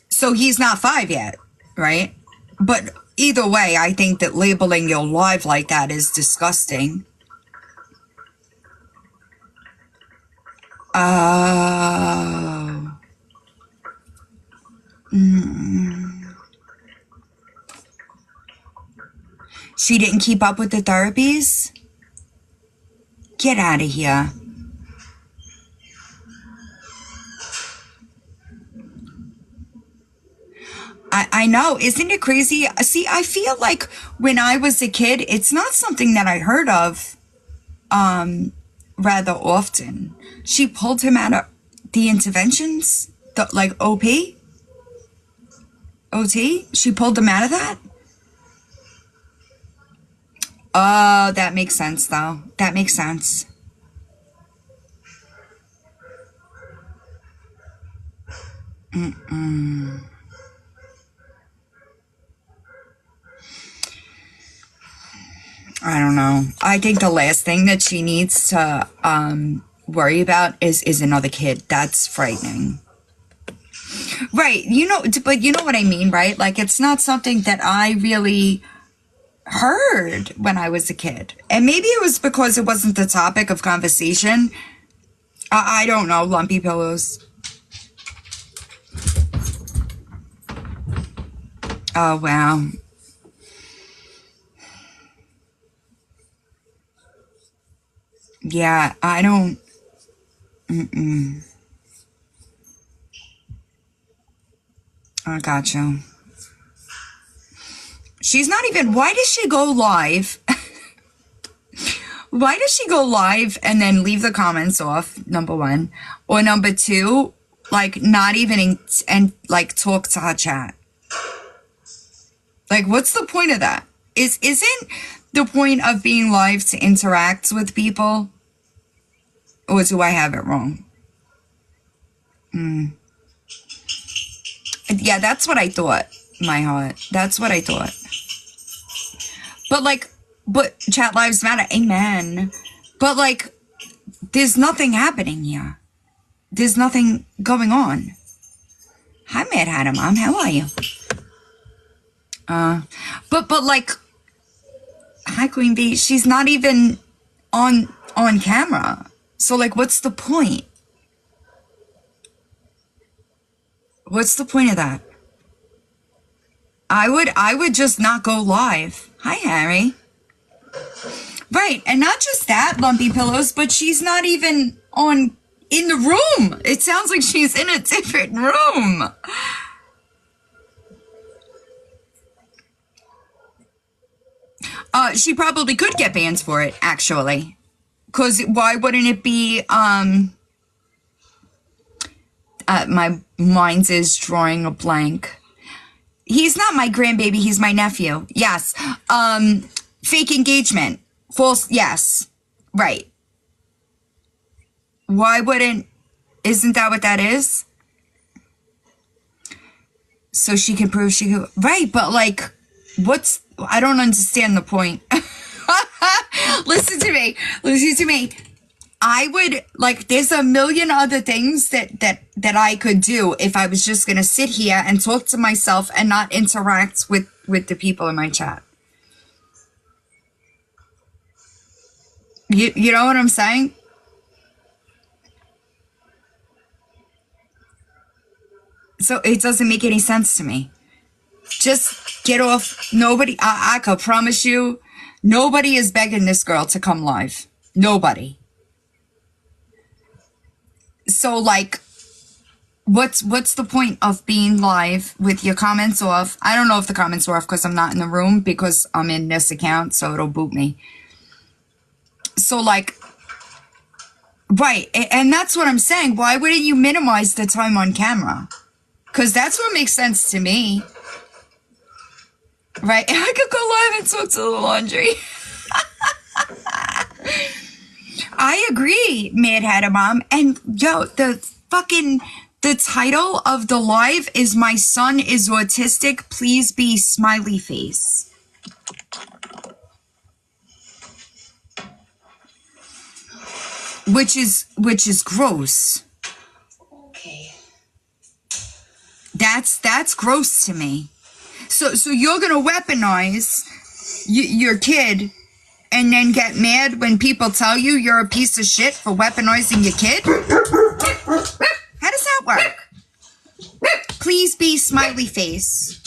So he's not 5 yet, right? But either way, I think that labeling your live like that is disgusting. Oh. She didn't keep up with the therapies? Get out of here. I know. Isn't it crazy? See, I feel like when I was a kid, it's not something that I heard of rather often. She pulled him out of the interventions, like OT? She pulled him out of that? Oh, that makes sense, though. That makes sense. I don't know. I think the last thing that she needs to worry about is another kid. That's frightening. Right. But you know what I mean, right? Like, it's not something that I really heard when I was a kid. And maybe it was because it wasn't the topic of conversation. I don't know, lumpy pillows. Oh, wow. Yeah, I don't... I got you. She's not even... Why does she go live? Why does she go live and then leave the comments off, number 1? Or number 2, like, not even... and like, talk to her chat. Like, what's the point of that? Isn't the point of being live to interact with people? Or do I have it wrong? Yeah, that's what I thought, my heart. That's what I thought. But chat lives matter. Amen. But, like, there's nothing happening here. There's nothing going on. Hi, Mad Hatter Mom. How are you? But like, hi, Queen Bee. She's not even on camera. So, like, what's the point? What's the point of that? I would just not go live. Hi, Harry. Right, and not just that, Lumpy Pillows, but she's not even in the room. It sounds like she's in a different room. She probably could get bans for it, actually. Because why wouldn't it be, my mind is drawing a blank. He's not my grandbaby, he's my nephew. Yes. Fake engagement. False, yes. Right. Why wouldn't, isn't that what that is? So she can prove she could, right, but like, I don't understand the point. Listen to me. I would, like, there's a million other things that I could do if I was just going to sit here and talk to myself and not interact with the people in my chat. You know what I'm saying? So it doesn't make any sense to me. Just get off. Nobody, I could promise you, nobody is begging this girl to come live. Nobody. So, like, what's the point of being live with your comments off? I don't know if the comments are off because I'm not in the room because I'm in this account, so it'll boot me. So, like, right, and that's what I'm saying. Why wouldn't you minimize the time on camera? Because that's what makes sense to me. Right, I could go live and talk to the laundry. I agree, Mad Hatter Mom. And yo, the title of the live is "My Son is Autistic. Please be smiley face." Which is gross. Okay. That's gross to me. So you're gonna weaponize your kid and then get mad when people tell you you're a piece of shit for weaponizing your kid? How does that work? Please be smiley face.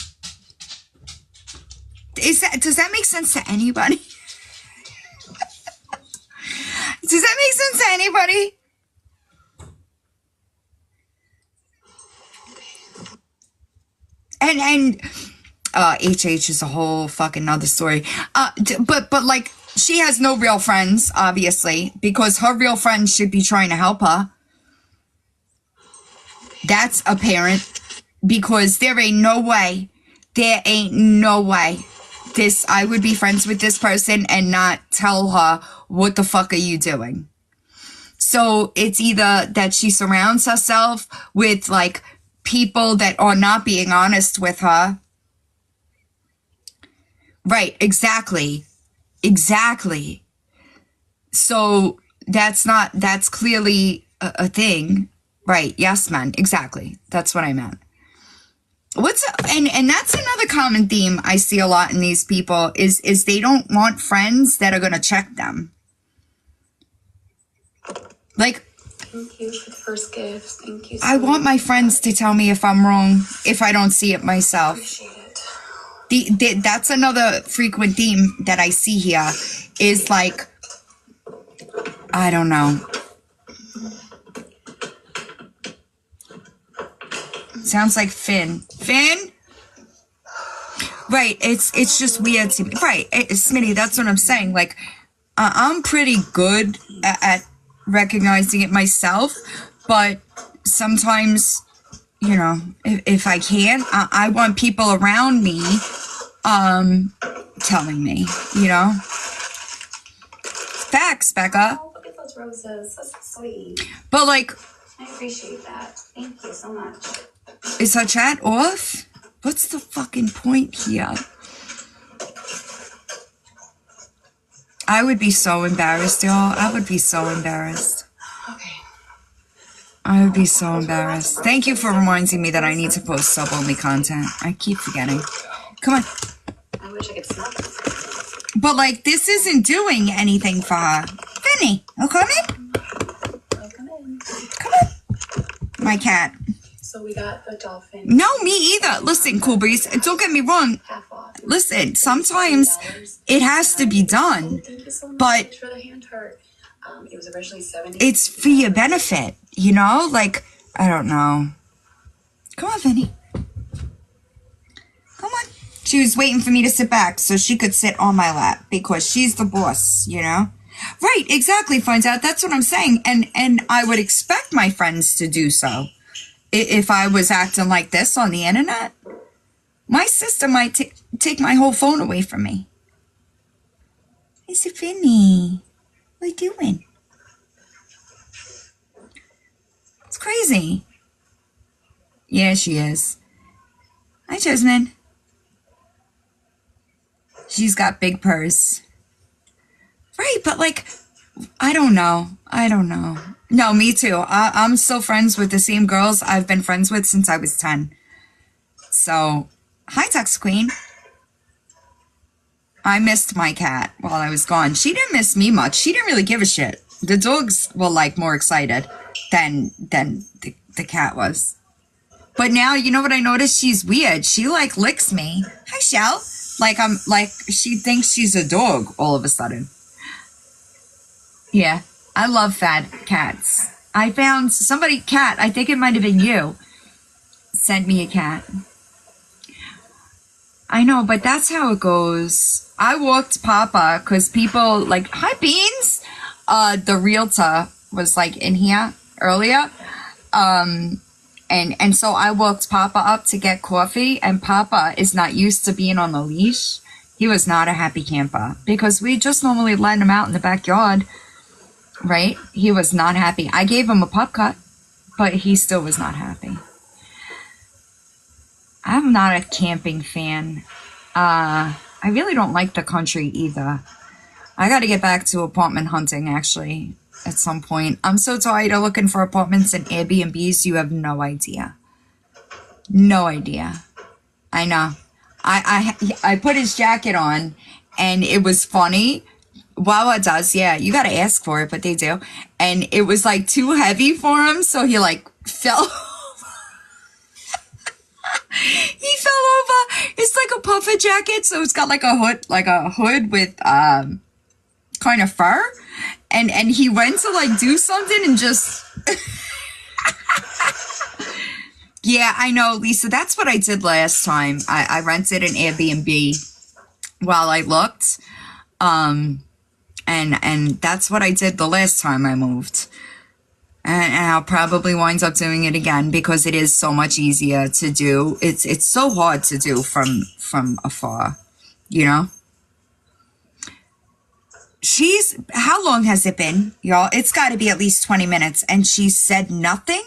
Does that make sense to anybody? Does that make sense to anybody? And HH is a whole fucking nother story. But like, she has no real friends, obviously, because her real friends should be trying to help her. That's apparent, because there ain't no way I would be friends with this person and not tell her, what the fuck are you doing? So it's either that she surrounds herself with like people that are not being honest with her. Right, exactly. So that's clearly a thing. Right, yes, man, exactly. That's what I meant. And that's another common theme I see a lot in these people is they don't want friends that are going to check them. Like, thank you for the first gifts. Thank you so I want my friends to tell me if I'm wrong, if I don't see it myself. Appreciate it. That's another frequent theme that I see here is like, I don't know. Sounds like Finn. Right, it's just weird to me. Right, Smitty, that's what I'm saying. Like, I'm pretty good at recognizing it myself, but sometimes, you know, if I can, I want people around me telling me, you know. Facts, Becca. Oh, look at those roses. That's sweet. But like, I appreciate that. Thank you so much. is her chat off? What's the fucking point here? I would be so embarrassed, y'all. I would be so embarrassed. Okay. I would be so embarrassed. Thank you for reminding me that I need to post sub-only content. I keep forgetting. Come on. I wish I could smell this. But, like, this isn't doing anything for her. Finny, you come in? I'll come in. Come on. My cat. So we got the dolphin. No, me either. Listen, Cool Breeze, don't get me wrong. Half off. Listen, sometimes it has to be done. Thank you so much But for the hand heart. It was originally 70. it's for your benefit, you know? Like, I don't know. Come on, Vinny. Come on. She was waiting for me to sit back so she could sit on my lap because she's the boss, you know? Right, exactly, finds out. That's what I'm saying. And I would expect my friends to do so. If I was acting like this on the internet, my sister might take my whole phone away from me. Hey, Finny. What are you doing? It's crazy. Yeah, she is. Hi, Jasmine. She's got big purrs. Right, but like, I don't know. No, me too. I'm still friends with the same girls I've been friends with since I was 10. So, hi, Tux Queen. I missed my cat while I was gone. She didn't miss me much. She didn't really give a shit. The dogs were like more excited than the cat was. But now, you know what I noticed? She's weird. She like licks me. Hi, Shell. Like she thinks she's a dog all of a sudden. Yeah, I love fat cats. I found cat, I think it might have been you, sent me a cat. I know, but that's how it goes. I walked Papa because people like, hi Beans. The realtor was like in here earlier. And so I walked Papa up to get coffee, and Papa is not used to being on the leash. He was not a happy camper because we just normally let him out in the backyard. right? He was not happy. I gave him a pup cut, but he still was not happy. I'm not a camping fan. I really don't like the country either. I got to get back to apartment hunting, actually, at some point. I'm so tired of looking for apartments and Airbnbs. You have no idea. No idea. I know. I put his jacket on, and it was funny. Well, it does, yeah. You got to ask for it, but they do. And it was like too heavy for him, so he like fell. He fell over. It's like a puffer jacket, so it's got like a hood with kind of fur, and he went to like do something and just. Yeah, I know, Lisa. That's what I did last time. I rented an Airbnb while I looked, and that's what I did the last time I moved. And I'll probably wind up doing it again because it is so much easier to do. It's so hard to do from afar, you know? How long has it been, y'all? It's got to be at least 20 minutes. And she said nothing?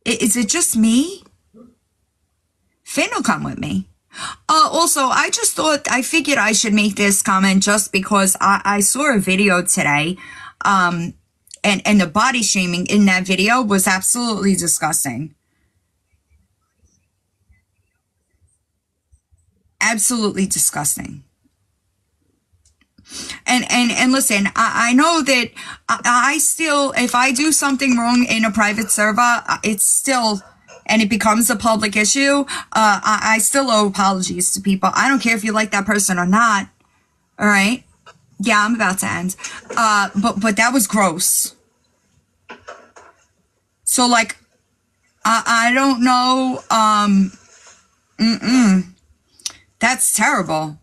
Is it just me? Finn will come with me. Also, I figured I should make this comment just because I saw a video today, and the body shaming in that video was absolutely disgusting. Absolutely disgusting. And listen, I know that I still, if I do something wrong in a private server, it's still, and it becomes a public issue, I still owe apologies to people. I don't care if you like that person or not. All right. Yeah, I'm about to end. But that was gross. So like, I don't know. That's terrible.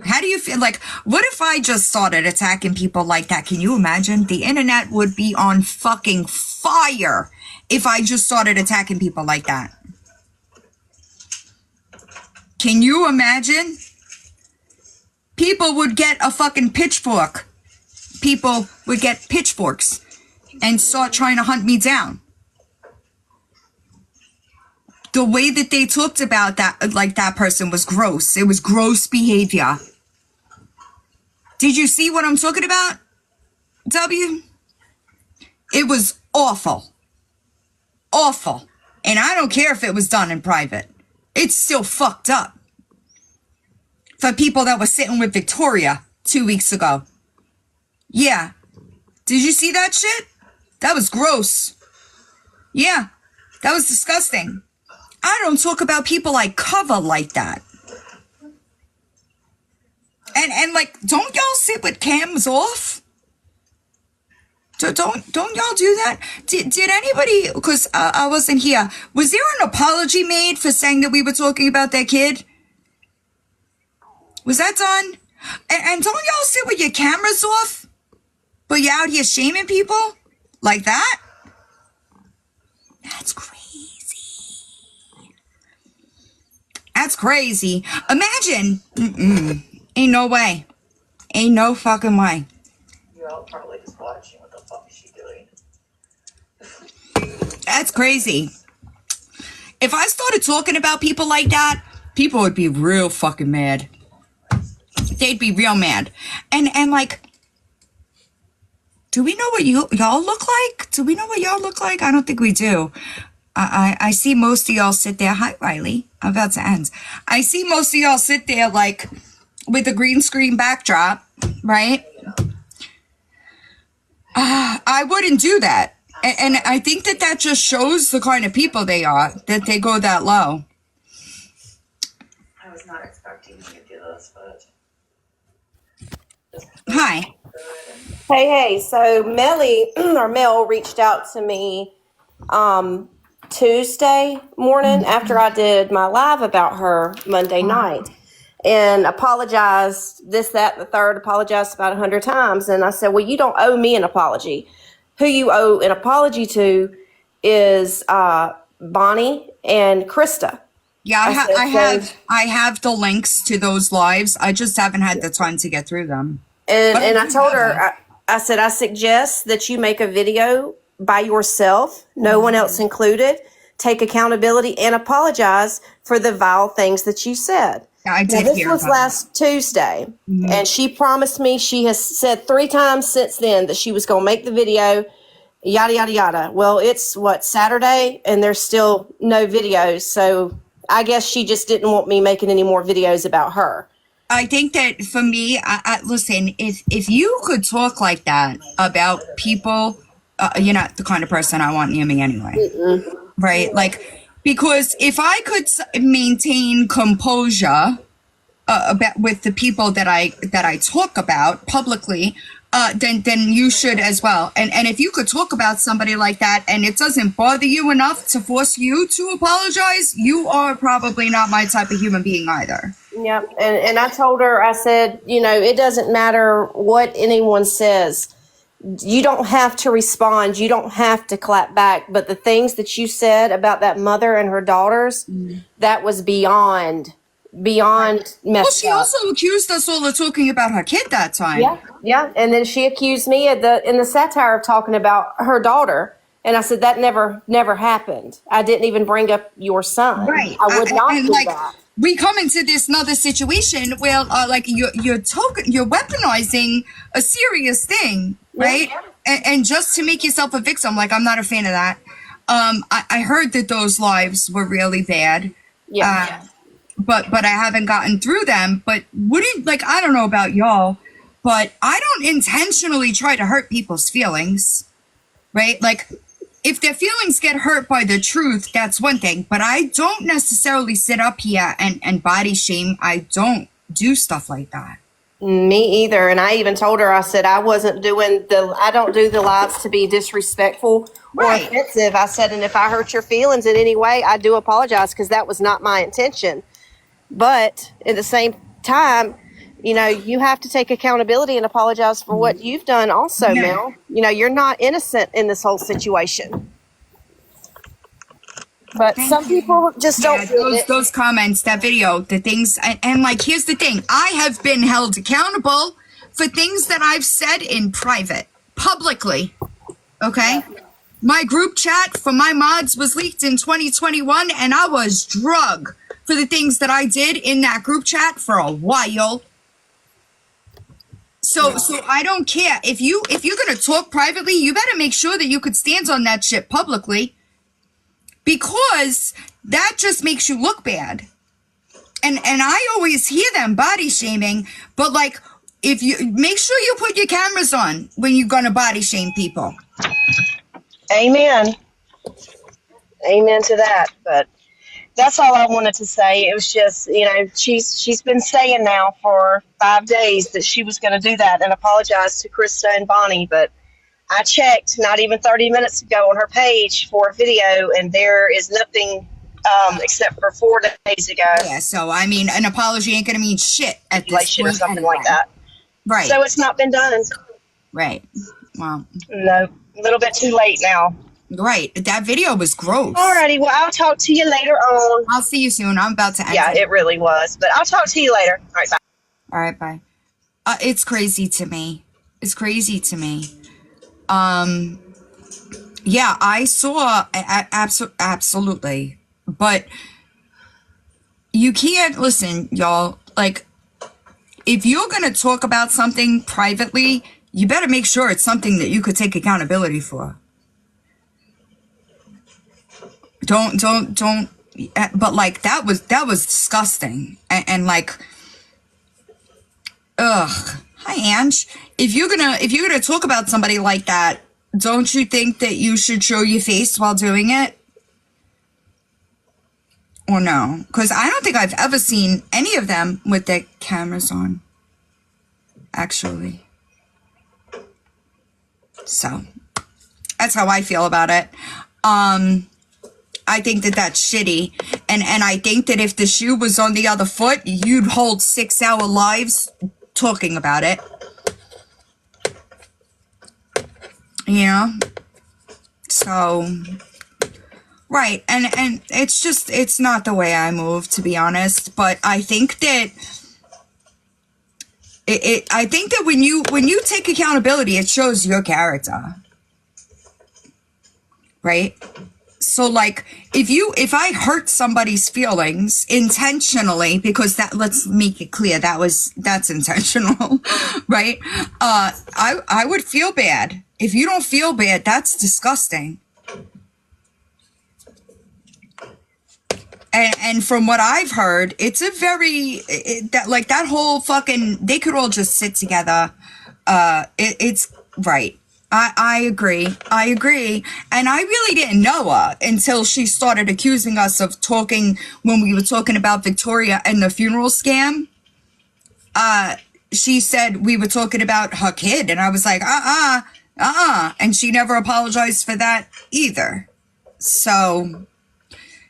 How do you feel? Like, what if I just started attacking people like that? Can you imagine? The internet would be on fucking fire if I just started attacking people like that. Can you imagine? People would get a fucking pitchfork. People would get pitchforks and start trying to hunt me down. The way that they talked about that, like that person was gross. It was gross behavior. Did you see what I'm talking about, W? It was awful. Awful. And I don't care if it was done in private. It's still fucked up. For people that were sitting with Victoria 2 weeks ago. Yeah. Did you see that shit? That was gross. Yeah. That was disgusting. I don't talk about people I cover like that. And like, don't y'all sit with cams off? Don't y'all do that? Did anybody, because I wasn't here, was there an apology made for saying that we were talking about that kid? Was that done? And don't y'all sit with your cameras off? But you're out here shaming people? Like that? That's crazy. That's crazy. Imagine. Ain't no way. Ain't no fucking way. You're all probably just watching. What the fuck is she doing? That's crazy. If I started talking about people like that, people would be real fucking mad. They'd be real mad. And like, do we know what y'all look like? Do we know what y'all look like? I don't think we do. I see most of y'all sit there. Hi, Riley. I'm about to end. I see most of y'all sit there like with a green screen backdrop, right? I wouldn't do that. And I think that just shows the kind of people they are, that they go that low. I was not expecting you to do this, but. Hi. Hey, so Mel reached out to me Tuesday morning after I did my live about her Monday night and apologized, this, that, the third, apologized about 100 times. And I said, well, you don't owe me an apology. Who you owe an apology to is Bonnie and Krista. Yeah, said, I have the links to those lives. I just haven't had the time to get through them. And I do told have her, them. I said, I suggest that you make a video by yourself, no one else included, take accountability and apologize for the vile things that you said. Yeah, I Now, did this hear was about last Tuesday, and she promised me, she has said 3 times since then that she was going to make the video, yada, yada, yada. Well, it's what, Saturday, and there's still no videos. So I guess she just didn't want me making any more videos about her. I think that for me, listen, if you could talk like that about people, you're not the kind of person I want near me anyway. Right? Like, because if I could maintain composure about with the people that I talk about publicly, then you should as well. And if you could talk about somebody like that and it doesn't bother you enough to force you to apologize, you are probably not my type of human being either. Yep. And I told her, I said, it doesn't matter what anyone says. You don't have to respond. You don't have to clap back. But the things that you said about that mother and her daughters, that was beyond messed Well, she up. also accused us all of talking about her kid that time. Yeah. And then she accused me in the satire of talking about her daughter. And I said, that never happened. I didn't even bring up your son. Right. I would not and do like, that. we come into this another situation where like you're weaponizing a serious thing, right? And just to make yourself a victim, like I'm not a fan of that. I heard that those lives were really bad. But I haven't gotten through them. But I don't know about y'all, but I don't intentionally try to hurt people's feelings, right? Like, if their feelings get hurt by the truth, that's one thing. But I don't necessarily sit up here and body shame. I don't do stuff like that. Me either. And I even told her, I said, I don't do the lives to be disrespectful or offensive. I said, and if I hurt your feelings in any way, I do apologize because that was not my intention. But at the same time, you have to take accountability and apologize for what you've done also, Mel. You're not innocent in this whole situation. But some people just don't feel it. Those comments, that video, the things, and like, here's the thing. I have been held accountable for things that I've said in private, publicly, okay? My group chat for my mods was leaked in 2021, and I was drug for the things that I did in that group chat for a while. So I don't care. If you're gonna talk privately, you better make sure that you could stand on that shit publicly, because that just makes you look bad. And I always hear them body shaming, but like, if you make sure you put your cameras on when you're gonna body shame people. Amen. Amen to that. But that's all I wanted to say. It was just, she's been saying now for 5 days that she was going to do that and apologize to Krista and Bonnie. But I checked not even 30 minutes ago on her page for a video, and there is nothing except for 4 days ago. Yeah, so I mean, an apology ain't going to mean shit at this point. Or something like that. Right. So it's not been done. Right. Well. No, a little bit too late now. Right. That video was gross. Alrighty, well, I'll talk to you later on. I'll see you soon. I'm about to end. Yeah, it really was. But I'll talk to you later. All right, bye. All right, bye. It's crazy to me. It's crazy to me. Yeah, I saw absolutely. But you can't listen, y'all. Like, if you're going to talk about something privately, you better make sure it's something that you could take accountability for. Don't, but like, that was disgusting. And like, ugh. Hi, Ange. If you're gonna talk about somebody like that, don't you think that you should show your face while doing it? Or no? Because I don't think I've ever seen any of them with their cameras on. Actually. So, that's how I feel about it. I think that that's shitty. And I think that if the shoe was on the other foot, you'd hold 6-hour lives talking about it. You know? So, Right, and it's not the way I move, to be honest. But I think that I think that when you take accountability, it shows your character, right? So like if I hurt somebody's feelings intentionally, because let's make it clear that's intentional, right? I would feel bad. If you don't feel bad, that's disgusting. And from what I've heard, it's a very that whole fucking, they could all just sit together. It's right. I agree. And I really didn't know her until she started accusing us of talking when we were talking about Victoria and the funeral scam. She said we were talking about her kid, and I was like, and she never apologized for that either. So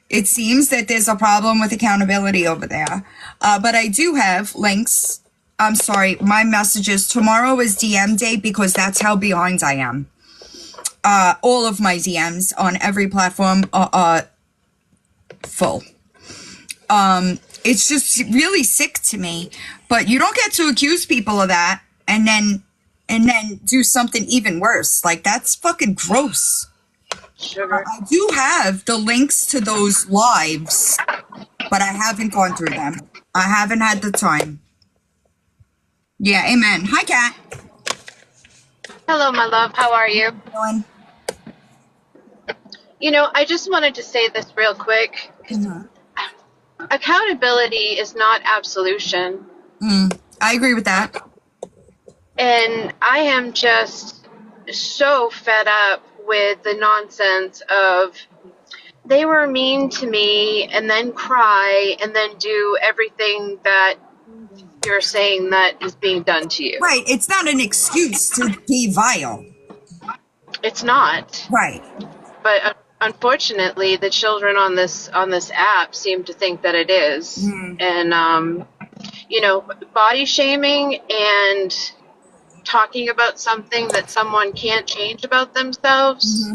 it seems that there's a problem with accountability over there. But I do have links. I'm sorry, my messages. Tomorrow is DM day because that's how behind I am. All of my DMs on every platform are full. It's just really sick to me. But you don't get to accuse people of that and then do something even worse. Like, that's fucking gross. Sugar. I do have the links to those lives, but I haven't gone through them. I haven't had the time. Yeah, amen. Hi, Kat. Hello, my love. How are you? Doing? You know, I just wanted to say this real quick. Accountability is not absolution. I agree with that. And I am just so fed up with the nonsense of they were mean to me and then cry and then do everything that you're saying that is being done to you. Right. It's not an excuse to be vile. It's not. Right. But unfortunately, the children on this app seem to think that it is. And you know, body shaming and talking about something that someone can't change about themselves.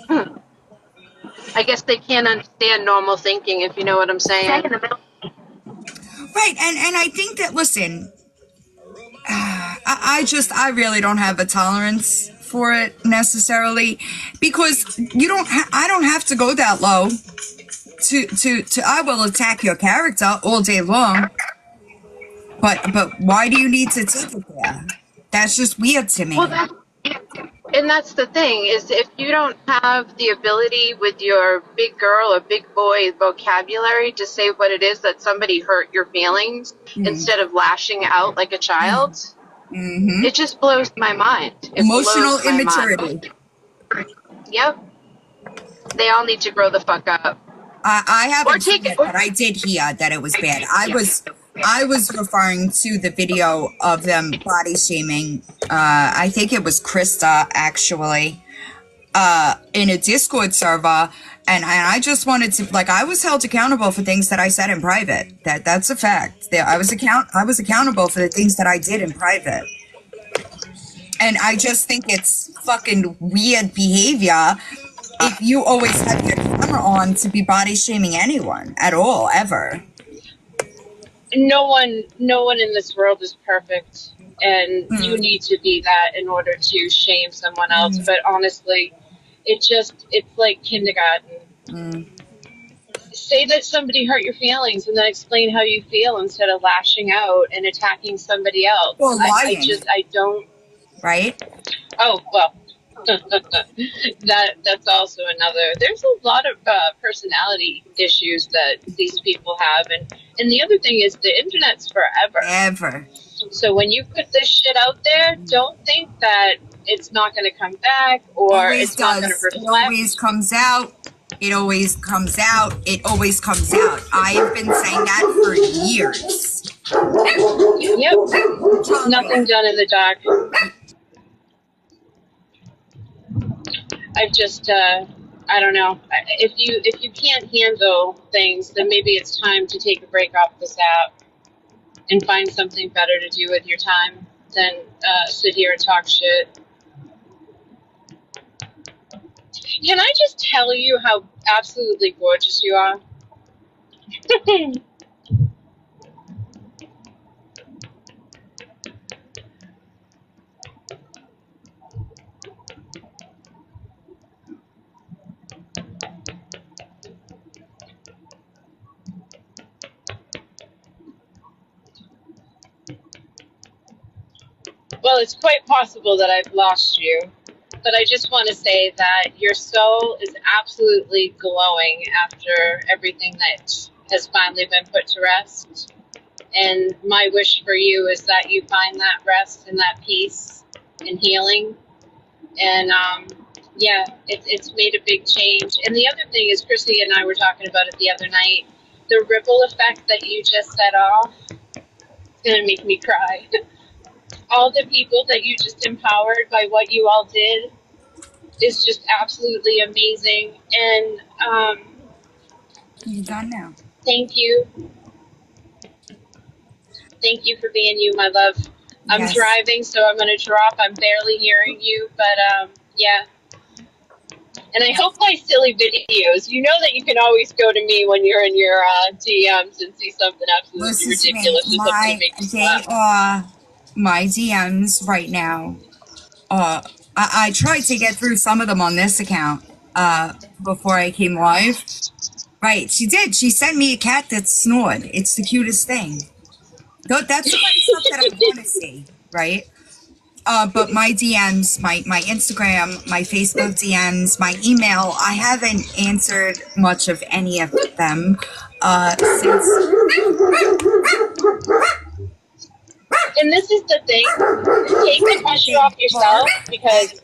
I guess they can't understand normal thinking, if you know what I'm saying. Right, and I think that, listen, I really don't have a tolerance for it necessarily, because I don't have to go that low to I will attack your character all day long, but why do you need to take it there? That's just weird to me. Well, that's the thing, is if you don't have the ability with your big girl or big boy vocabulary to say what it is that somebody hurt your feelings instead of lashing out like a child, it just blows my mind. Emotional immaturity. Yep. They all need to grow the fuck up. I haven't seen it, but I did hear that it was bad. I was referring to the video of them body shaming. I think it was Krista, actually, in a Discord server, and I just wanted to, like, I was held accountable for things that I said in private. That's a fact. I was accountable for the things that I did in private, and I just think it's fucking weird behavior if you always have your camera on to be body shaming anyone at all, ever. No one in this world is perfect, and you need to be that in order to shame someone else. But honestly, it's like kindergarten. Say that somebody hurt your feelings and then explain how you feel instead of lashing out and attacking somebody else. Or lying. I don't. Right? Oh, well. That's also another. There's a lot of personality issues that these people have, and the other thing is the internet's forever. So when you put this shit out there, don't think that it's not going to come back or it's not going to reflect. It always comes out. It always comes out. It always comes out. I have been saying that for years. Yep. Nothing done in the dark. I've just, I don't know. If you can't handle things, then maybe it's time to take a break off this app and find something better to do with your time than sit here and talk shit. Can I just tell you how absolutely gorgeous you are? Well, it's quite possible that I've lost you, but I just want to say that your soul is absolutely glowing after everything that has finally been put to rest. And my wish for you is that you find that rest and that peace and healing. And yeah, it's made a big change. And the other thing is, Chrissy and I were talking about it the other night. The ripple effect that you just set off is going to make me cry. All the people that you just empowered by what you all did is just absolutely amazing. And You're done now. thank you. Thank you for being you, my love. I'm Yes. driving, so I'm going to drop. I'm barely hearing you, but yeah. And I hope my silly videos, you know that you can always go to me when you're in your DMs and see something absolutely Listen to me. ridiculous or something to make you They laugh. are my DMs right now. I tried to get through some of them on this account before I came live. Right, she did. She sent me a cat that snored. It's the cutest thing. That's the kind of stuff that I want to see, right? But my DMs, my Instagram, my Facebook DMs, my email, I haven't answered much of any of them since. And this is the thing. Take the pressure off yourself because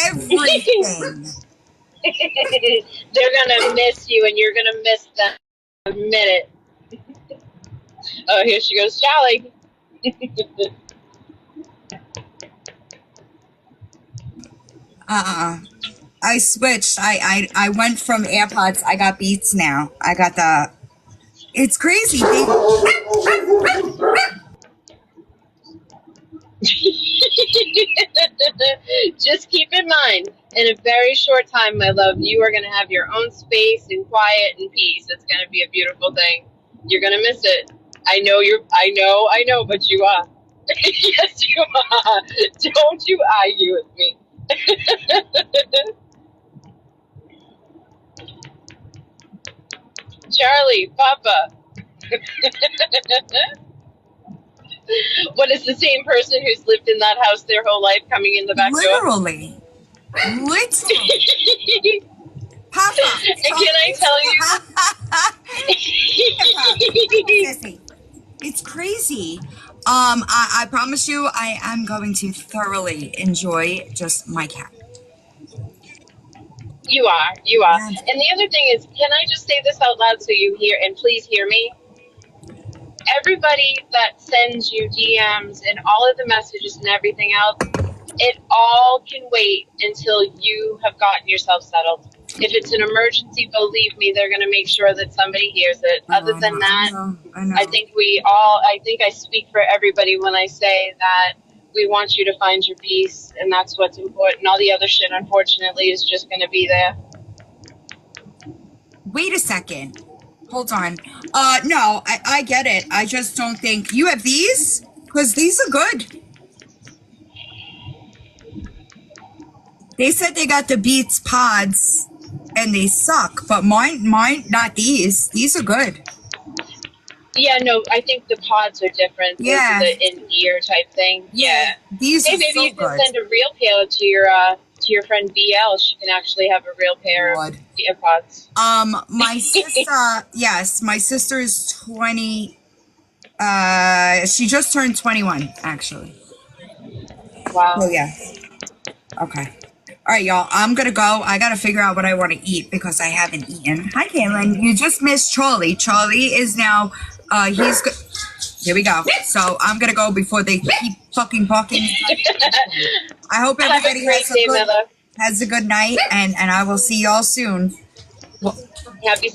everything. they're going to miss you and you're going to miss them in a minute. Oh, here she goes, Charlie. I switched. I went from AirPods. I got Beats now. I got the. It's crazy. Just keep in mind, in a very short time, my love, you are going to have your own space and quiet and peace. It's going to be a beautiful thing. You're going to miss it. I know, but you are. Yes, you are. Don't you argue with me. Charlie, Papa. What is the same person who's lived in that house their whole life coming in the back door? Literally. Papa. And can I tell you? It's crazy. I promise you, I am going to thoroughly enjoy just my cat. You are. And the other thing is, can I just say this out loud so you hear, and please hear me? Everybody that sends you DMs and all of the messages and everything else, it all can wait until you have gotten yourself settled. If it's an emergency, believe me, they're going to make sure that somebody hears it. Other than that, I think I speak for everybody when I say that we want you to find your peace, and that's what's important. All the other shit, unfortunately, is just going to be there. Wait a second. Hold on. No, I get it. I just don't think you have these, because these are good. They said they got the Beats pods and they suck, but mine, not these. These are good. Yeah, no, I think the pods are different. Yeah. Those are the in-ear type thing. Yeah. These hey, are maybe so you can good. send a real pair to your friend BL. She can actually have a real pair of AirPods. My sister, yes, my sister is 20. She just turned 21, actually. Wow. Oh, yeah. Okay. All right, y'all. I'm gonna go. I gotta figure out what I want to eat because I haven't eaten. Hi, Kaylin. You just missed Charlie. Charlie is now. He's good. Here we go. So I'm gonna go before they keep fucking barking. I hope everybody has a good night, and I will see y'all soon. Happy